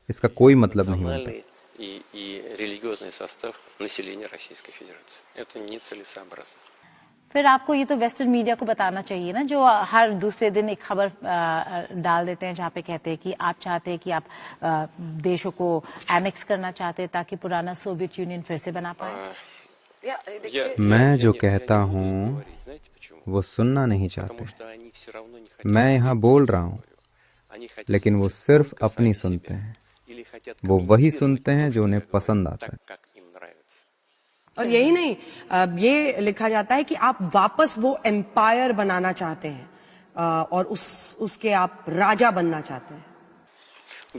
S4: इसका कोई मतलब नहीं बनता।
S3: Национальный и религиозный состав населения Российской Федерации. Это нецелесообразно.
S2: फिर आपको ये तो वेस्टर्न मीडिया को बताना चाहिए ना, जो हर दूसरे दिन एक खबर डाल देते हैं जहाँ पे कहते हैं कि आप चाहते हैं कि आप देशों को एनेक्स करना चाहते हैं ताकि पुराना सोवियत यूनियन फिर से बना पाए।
S4: मैं जो कहता हूँ वो सुनना नहीं चाहते। मैं यहाँ बोल रहा हूँ लेकिन वो सिर्फ अपनी सुनते हैं। वो वही सुनते हैं जो उन्हें पसंद आता है।
S1: और यही नहीं, ये लिखा जाता है कि आप वापस वो एम्पायर बनाना चाहते हैं और उसके आप राजा बनना चाहते हैं।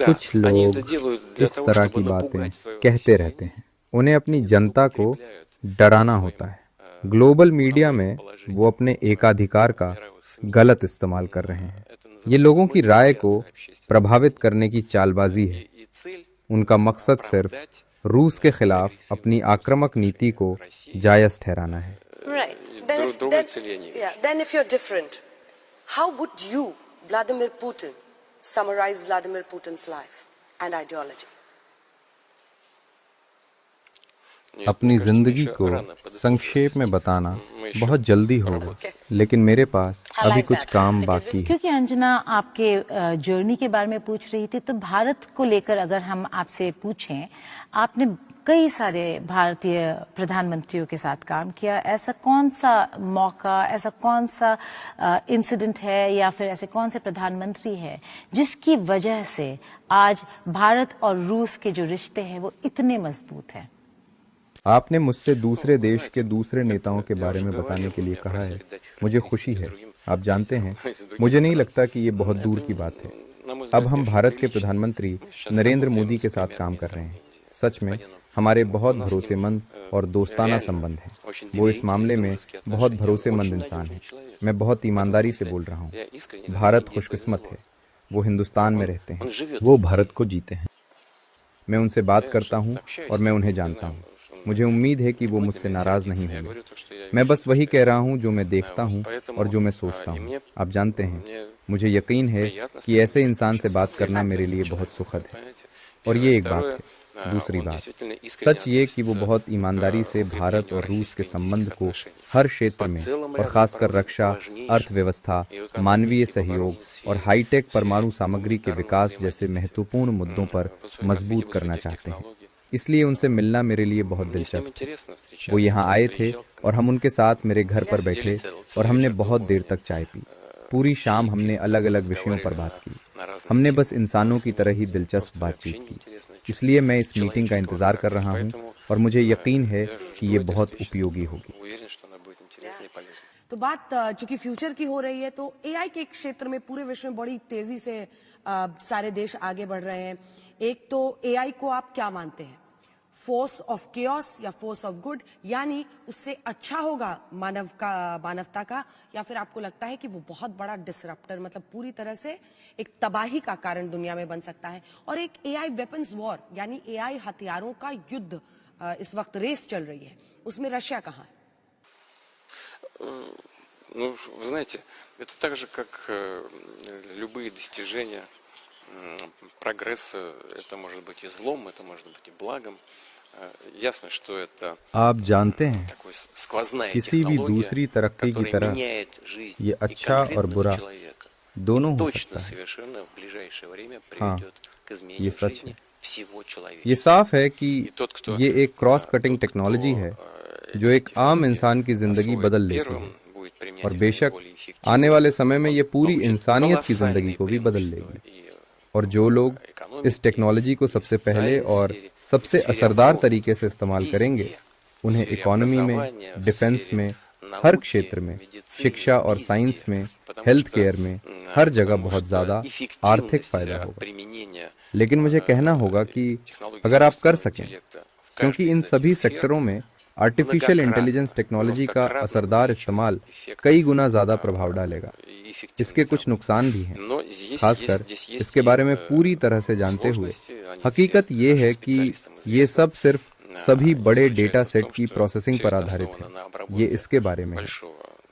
S4: कुछ लोग इस तरह की बातें कहते रहते हैं। उन्हें अपनी जनता को डराना होता है। ग्लोबल मीडिया में वो अपने एकाधिकार का गलत इस्तेमाल कर रहे हैं। ये लोगों की राय को प्रभावित करने की चालबाजी है। उनका मकसद सिर्फ रूस के खिलाफ अपनी आक्रामक नीति को जायज ठहराना है।
S1: Then if you're different, how would you, Vladimir Putin, summarize Vladimir Putin's life and ideology?
S4: अपनी जिंदगी को संक्षेप में बताना बहुत जल्दी होगा, लेकिन मेरे पास अभी कुछ काम बाकी है।
S2: क्योंकि अंजना आपके जर्नी के बारे में पूछ रही थी, तो भारत को लेकर अगर हम आपसे पूछें, आपने कई सारे भारतीय प्रधानमंत्रियों के साथ काम किया। ऐसा कौन सा मौका, ऐसा कौन सा इंसिडेंट है या फिर ऐसे कौन से प्रधानमंत्री है जिसकी वजह से आज भारत और रूस के जो रिश्ते हैं वो इतने मजबूत हैं?
S4: आपने मुझसे दूसरे देश के दूसरे नेताओं के बारे में बताने के लिए कहा है। मुझे खुशी है। आप जानते हैं, मुझे नहीं लगता कि ये बहुत दूर की बात है। अब हम भारत के प्रधानमंत्री नरेंद्र मोदी के साथ काम कर रहे हैं। सच में हमारे बहुत भरोसेमंद और दोस्ताना संबंध हैं। वो इस मामले में बहुत भरोसेमंद इंसान हैं। मैं बहुत ईमानदारी से बोल रहा हूँ। भारत खुशकिस्मत है, वो हिंदुस्तान में रहते हैं, वो भारत को जीते हैं। मैं उनसे बात करता हूँ और मैं उन्हें जानता हूँ। मुझे उम्मीद है कि वो मुझसे नाराज नहीं होंगे। मैं बस वही कह रहा हूँ जो मैं देखता हूँ और जो मैं सोचता हूँ। आप जानते हैं, मुझे यकीन है कि ऐसे इंसान से बात करना मेरे लिए बहुत सुखद है। और ये एक बात है। दूसरी बात, सच ये कि वो बहुत ईमानदारी से भारत और रूस के संबंध को हर क्षेत्र में और खासकर रक्षा, अर्थव्यवस्था, मानवीय सहयोग और हाईटेक परमाणु सामग्री के विकास जैसे महत्वपूर्ण मुद्दों पर मजबूत करना चाहते हैं। इसलिए उनसे मिलना मेरे लिए बहुत दिलचस्प है। वो यहाँ आए थे और हम उनके साथ मेरे घर पर बैठे और हमने बहुत देर तक चाय पी। पूरी शाम हमने अलग अलग विषयों पर बात की। हमने बस इंसानों की तरह ही दिलचस्प बातचीत की। इसलिए मैं इस मीटिंग का इंतजार कर रहा हूँ और मुझे यकीन है कि ये बहुत उपयोगी होगी।
S1: तो बात चूंकि फ्यूचर की हो रही है, तो एआई के क्षेत्र में पूरे विश्व में बड़ी तेजी से सारे देश आगे बढ़ रहे हैं। एक तो एआई को आप क्या मानते हैं, फोर्स ऑफ केओस या फोर्स ऑफ गुड, यानी उससे अच्छा होगा मानवता का, या फिर आपको लगता है कि वो बहुत बड़ा डिसरप्टर, मतलब पूरी तरह से एक तबाही का कारण दुनिया में बन सकता है? और एक एआई वेपन्स वॉर, यानी एआई हथियारों का युद्ध इस वक्त रेस चल रही है, उसमें रशिया कहाँ है?
S3: Ну, вы знаете, это так же, как любые достижения прогресса. Это может быть и злом, это может быть и благом. Ясно, что это
S4: आप जानते हैं,
S3: такой сквозная
S4: किसी भी दूसरी तरक्की की तरह ये अच्छा और बुरा दोनों हो सकता है।
S3: совершенно в ближайшее время
S4: हाँ,
S3: приведет к
S4: ये
S3: изменению
S4: सच
S3: жизни
S4: है।
S3: всего человечества.
S4: ये साफ है कि ये एक क्रॉस कटिंग टेक्नोलॉजी है जो एक आम इंसान की जिंदगी बदल लेती है, और बेशक आने वाले समय में ये पूरी इंसानियत की जिंदगी को भी बदल लेगी। और जो लोग इस टेक्नोलॉजी को सबसे पहले और सबसे असरदार तरीके से इस्तेमाल करेंगे, उन्हें इकोनॉमी में, डिफेंस में, हर क्षेत्र में, शिक्षा और साइंस में, हेल्थ केयर में, हर जगह बहुत ज़्यादा आर्थिक फायदा होगा। लेकिन मुझे कहना होगा कि अगर आप कर सकें, क्योंकि इन सभी सेक्टरों में आर्टिफिशियल इंटेलिजेंस टेक्नोलॉजी का असरदार इस्तेमाल कई गुना ज़्यादा प्रभाव डालेगा। इसके कुछ नुकसान भी हैं, खासकर इसके बारे में पूरी तरह से जानते हुए। हकीकत ये है कि ये सब सिर्फ सभी बड़े डेटा सेट की प्रोसेसिंग पर आधारित है। ये इसके बारे में है।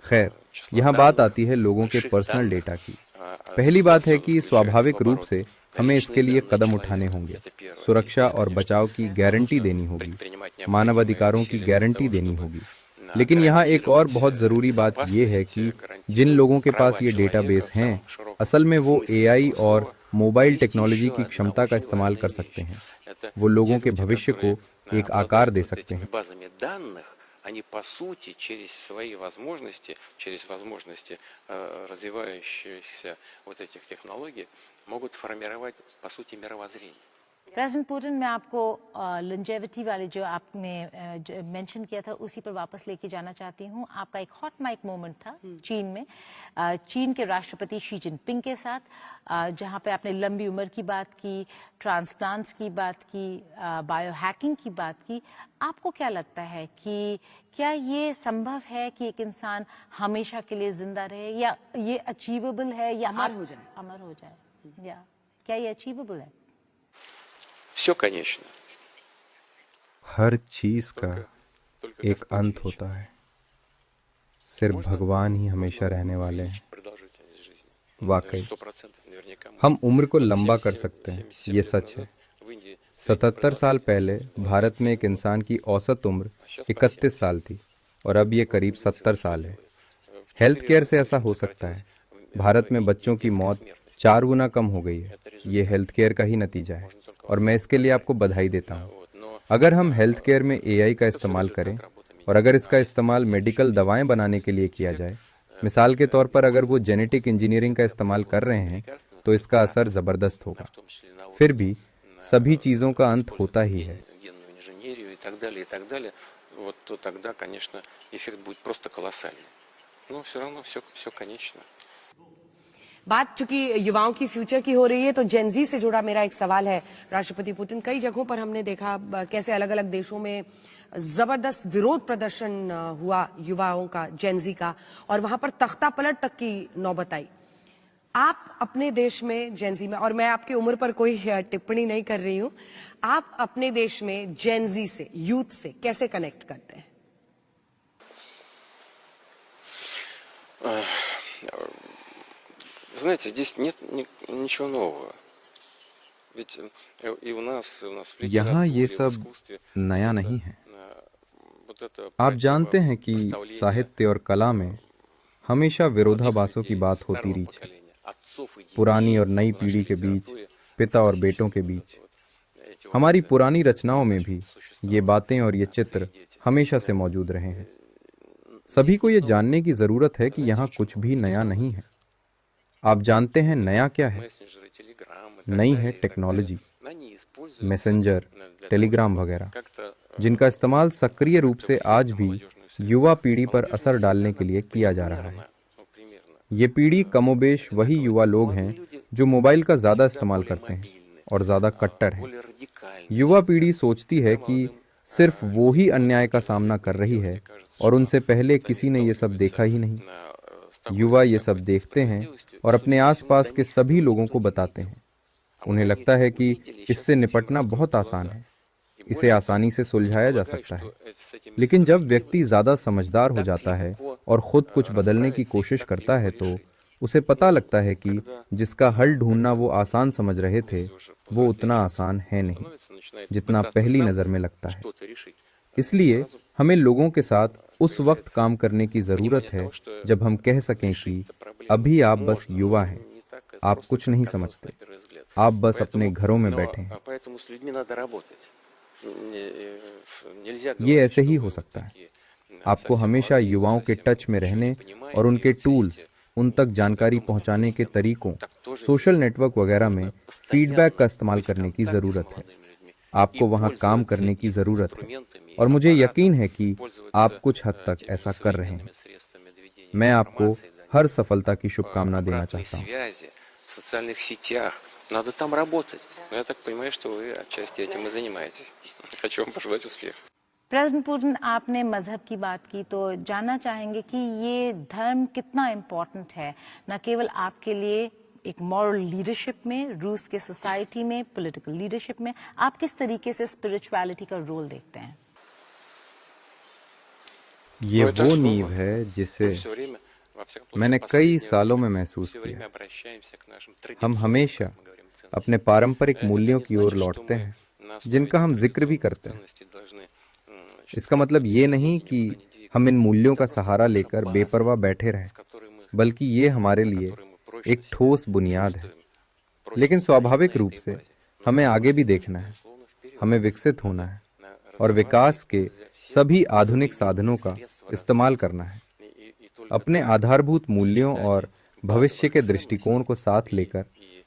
S4: खैर, यहाँ बात आती है लोगों के पर्सनल डेटा की। पहली बात है कि स्वाभाविक रूप से हमें इसके लिए कदम उठाने होंगे। सुरक्षा और बचाव की गारंटी देनी होगी, मानव अधिकारों की गारंटी देनी होगी। लेकिन यहाँ एक और बहुत ज़रूरी बात यह है कि जिन लोगों के पास ये डेटाबेस हैं, असल में वो एआई और मोबाइल टेक्नोलॉजी की क्षमता का इस्तेमाल कर सकते हैं। वो लोगों के भविष्य को एक आकार दे सकते हैं।
S3: Они, по сути, через свои возможности, через возможности развивающихся вот этих технологий, могут формировать, по сути, мировоззрение.
S2: प्रेसिडेंट पुतिन, मैं आपको लॉन्जेविटी वाले जो आपने मेंशन किया था उसी पर वापस लेके जाना चाहती हूँ। आपका एक हॉट माइक मोमेंट था चीन में, चीन के राष्ट्रपति शी जिनपिंग के साथ, जहाँ पे आपने लंबी उम्र की बात की, ट्रांसप्लांट्स की बात की, बायो हैकिंग की बात की। आपको क्या लगता है कि क्या ये संभव है कि एक इंसान हमेशा के लिए जिंदा रहे, या ये अचीवेबल है, या अमर हो जाए, या क्या ये अचीवेबल है?
S3: Все конечно.
S4: हर चीज का एक अंत होता है। सिर्फ भगवान ही हमेशा रहने वाले हैं। वाकई हम उम्र को लंबा कर सकते हैं, ये सच है। 77 साल पहले भारत में एक इंसान की औसत उम्र 31 साल थी और अब ये करीब 70 साल है। हेल्थ केयर से ऐसा हो सकता है। भारत में बच्चों की मौत 4 गुना कम हो गई है। ये हेल्थ केयर का ही नतीजा है और मैं इसके लिए आपको बधाई देता हूँ। अगर हम हेल्थ केयर में एआई का इस्तेमाल करें और अगर इसका इस्तेमाल मेडिकल दवाएं बनाने के लिए किया जाए, मिसाल के तौर पर अगर वो जेनेटिक इंजीनियरिंग का इस्तेमाल कर रहे हैं, तो इसका असर ज़बरदस्त होगा। फिर भी सभी चीज़ों का अंत होता ही है।
S1: बात चूंकि युवाओं की फ्यूचर की हो रही है, तो जेनजी से जुड़ा मेरा एक सवाल है राष्ट्रपति पुतिन। कई जगहों पर हमने देखा कैसे अलग अलग देशों में जबरदस्त विरोध प्रदर्शन हुआ युवाओं का, जेनजी का, और वहां पर तख्ता पलट तक की नौबत आई। आप अपने देश में जेनजी में, और मैं आपकी उम्र पर कोई टिप्पणी नहीं कर रही हूं, आप अपने देश में जेनजी से, यूथ से कैसे कनेक्ट करते हैं?
S3: Знаете, здесь нет ничего нового. Ведь и у нас в
S4: यहाँ ये
S3: литературе, в
S4: सब
S3: искусстве
S4: नया नहीं है।
S3: вот это
S4: आप जानते हैं कि साहित्य और कला में हमेशा विरोधाभासों की बात होती रही है। पुरानी और नई पीढ़ी के बीच, पिता और बेटों के बीच। हमारी पुरानी रचनाओं में भी ये बातें और ये चित्र हमेशा से मौजूद रहे हैं। सभी को ये जानने की जरूरत है कि यहाँ कुछ भी नया नहीं है। आप जानते हैं नया क्या है? नई है टेक्नोलॉजी, मैसेंजर, टेलीग्राम वगैरह, जिनका इस्तेमाल सक्रिय रूप से आज भी युवा पीढ़ी पर असर डालने के लिए किया जा रहा है। ये पीढ़ी कमोबेश वही युवा लोग हैं जो मोबाइल का ज्यादा इस्तेमाल करते हैं और ज्यादा कट्टर हैं। युवा पीढ़ी सोचती है कि सिर्फ वो ही अन्याय का सामना कर रही है और उनसे पहले किसी ने ये सब देखा ही नहीं। युवा ये सब देखते हैं और अपने आसपास के सभी लोगों को बताते हैं। उन्हें लगता है कि इससे निपटना बहुत आसान है, इसे आसानी से सुलझाया जा सकता है। लेकिन जब व्यक्ति ज्यादा समझदार हो जाता है और खुद कुछ बदलने की कोशिश करता है, तो उसे पता लगता है कि जिसका हल ढूंढना वो आसान समझ रहे थे, वो उतना आसान है नहीं जितना पहली नजर में लगता है। इसलिए हमें लोगों के साथ उस वक्त काम करने की जरूरत है जब हम कह सकें कि अभी आप बस युवा हैं, आप कुछ नहीं समझते, आप बस अपने घरों में बैठे हैं। ये ऐसे ही हो सकता है। आपको हमेशा युवाओं के टच में रहने और उनके टूल्स, उन तक जानकारी पहुंचाने के तरीकों, सोशल नेटवर्क वगैरह में फीडबैक का इस्तेमाल करने की जरूरत है। आपको वहां काम करने की जरूरत है और मुझे यकीन है कि आप कुछ हद तक ऐसा कर रहे हैं। मैं आपको हर सफलता की शुभकामना देना चाहता हूँ।
S3: Надо там работать. Я так понимаю, что вы отчасти этим и занимаетесь. Хочу вам пожелать успеха.
S2: प्रेसिडेंट पुतिन, आपने मजहब की बात की, तो जानना चाहेंगे कि ये धर्म कितना इम्पोर्टेंट है, न केवल आपके लिए एक मॉरल लीडरशिप में, रूस के सोसाइटी में, पॉलिटिकल लीडरशिप में। आप किस तरीके से स्पिरिचुअलिटी का रोल देखते हैं?
S4: ये वो नींव है जिसे मैंने कई सालों में महसूस किया हम हमेशा अपने पारंपरिक मूल्यों की ओर लौटते हैं, जिनका हम जिक्र भी करते हैं। इसका मतलब ये नहीं कि हम इन मूल्यों का सहारा लेकर बेपरवाह बैठे रहें, बल्कि ये हमारे लिए एक ठोस बुनियाद है। लेकिन स्वाभाविक रूप से हमें आगे भी देखना है, हमें विकसित होना है और विकास के सभी आधुनिक साधनों का इस्तेमाल करना है। अपने आधारभूत मूल्यों और भविष्य के दृष्टिकोण को साथ लेकर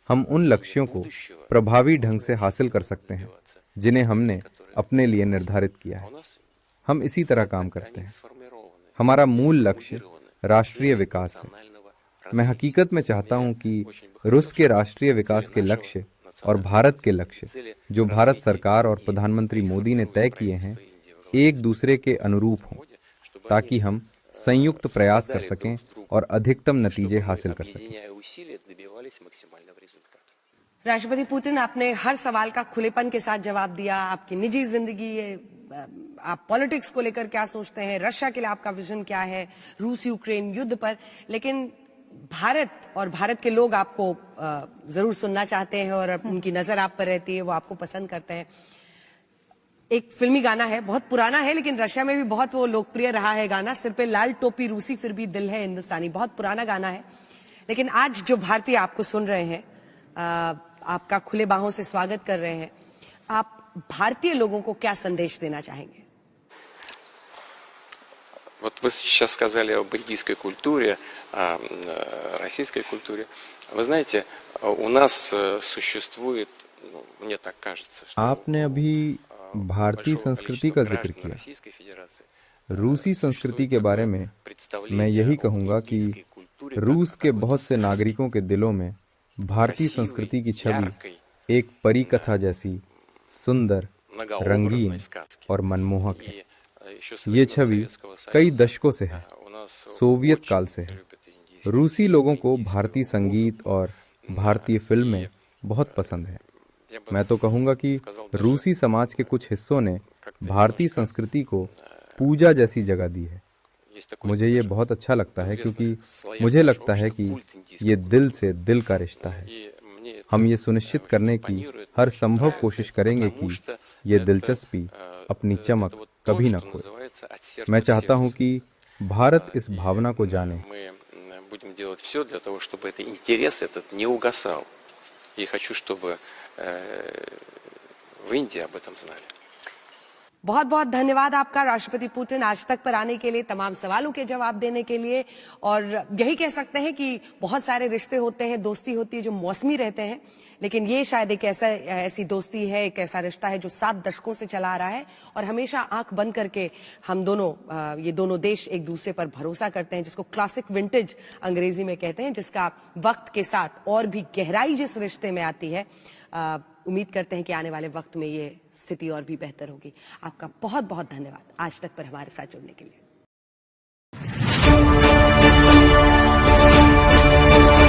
S4: हम उन लक्ष्यों को प्रभावी ढंग से हासिल कर सकते हैं जिन्हें हमने अपने लिए निर्धारित किया है। हम इसी तरह काम करते हैं। हमारा मूल लक्ष्य राष्ट्रीय विकास है। मैं हकीकत में चाहता हूं कि रूस के राष्ट्रीय विकास के लक्ष्य और भारत के लक्ष्य, जो भारत सरकार और प्रधानमंत्री मोदी ने तय किए हैं, एक दूसरे के अनुरूप हों, ताकि हम संयुक्त प्रयास कर सकें और अधिकतम नतीजे हासिल कर सकें।
S1: राष्ट्रपति पुतिन, आपने हर सवाल का खुलेपन के साथ जवाब दिया। आपकी निजी जिंदगी, आप पॉलिटिक्स को लेकर क्या सोचते हैं, रशिया के लिए आपका विजन क्या है, रूस यूक्रेन युद्ध पर, लेकिन भारत और भारत के लोग आपको जरूर सुनना चाहते हैं और उनकी नजर आप पर रहती है, वो आपको पसंद करते हैं। एक फिल्मी गाना है, बहुत पुराना है, लेकिन रशिया में भी बहुत वो लोकप्रिय रहा है गाना, सिर पे लाल टोपी रूसी फिर भी दिल है हिंदुस्तानी। बहुत पुराना गाना है, लेकिन आज जो भारतीय आपको सुन रहे हैं, आपका खुले बाहों से स्वागत कर रहे हैं, आप भारतीय लोगों को क्या संदेश देना चाहेंगे?
S3: Вот вы сейчас сказали о бельгийской культуре, о российской культуре. Вы знаете, у нас существует, мне так кажется, что
S4: आपने अभी भारतीय संस्कृति का जिक्र किया। रूसी संस्कृति के बारे में मैं यही कहूँगा कि रूस के बहुत से नागरिकों के दिलों में भारतीय संस्कृति की छवि एक परी कथा जैसी सुंदर, रंगीन और मनमोहक है। ये छवि कई दशकों से है, सोवियत काल से है। रूसी लोगों को भारतीय संगीत और भारतीय फिल्में बहुत पसंद है। मैं तो कहूँगा कि रूसी समाज के कुछ हिस्सों ने भारतीय संस्कृति को पूजा जैसी जगह दी है। मुझे ये बहुत अच्छा लगता है, क्योंकि मुझे लगता है कि ये दिल से दिल का रिश्ता है। हम ये सुनिश्चित करने की हर संभव कोशिश करेंगे कि ये दिलचस्पी अपनी चमक कभी न खोए। मैं चाहता हूँ कि भारत इस भावना को जाने।
S1: बहुत बहुत धन्यवाद आपका राष्ट्रपति पुतिन, आज तक पर आने के लिए, तमाम सवालों के जवाब देने के लिए। और यही कह सकते हैं कि बहुत सारे रिश्ते होते हैं, दोस्ती होती है जो मौसमी रहते हैं, लेकिन ये शायद एक ऐसी दोस्ती है, एक ऐसा रिश्ता है जो 7 दशकों से चला आ रहा है और हमेशा आंख बंद करके हम दोनों, ये दोनों देश एक दूसरे पर भरोसा करते हैं, जिसको क्लासिक विंटेज अंग्रेजी में कहते हैं, जिसका वक्त के साथ और भी गहराई जिस रिश्ते में आती है। उम्मीद करते हैं कि आने वाले वक्त में ये स्थिति और भी बेहतर होगी। आपका बहुत बहुत धन्यवाद आज तक पर हमारे साथ जुड़ने के लिए।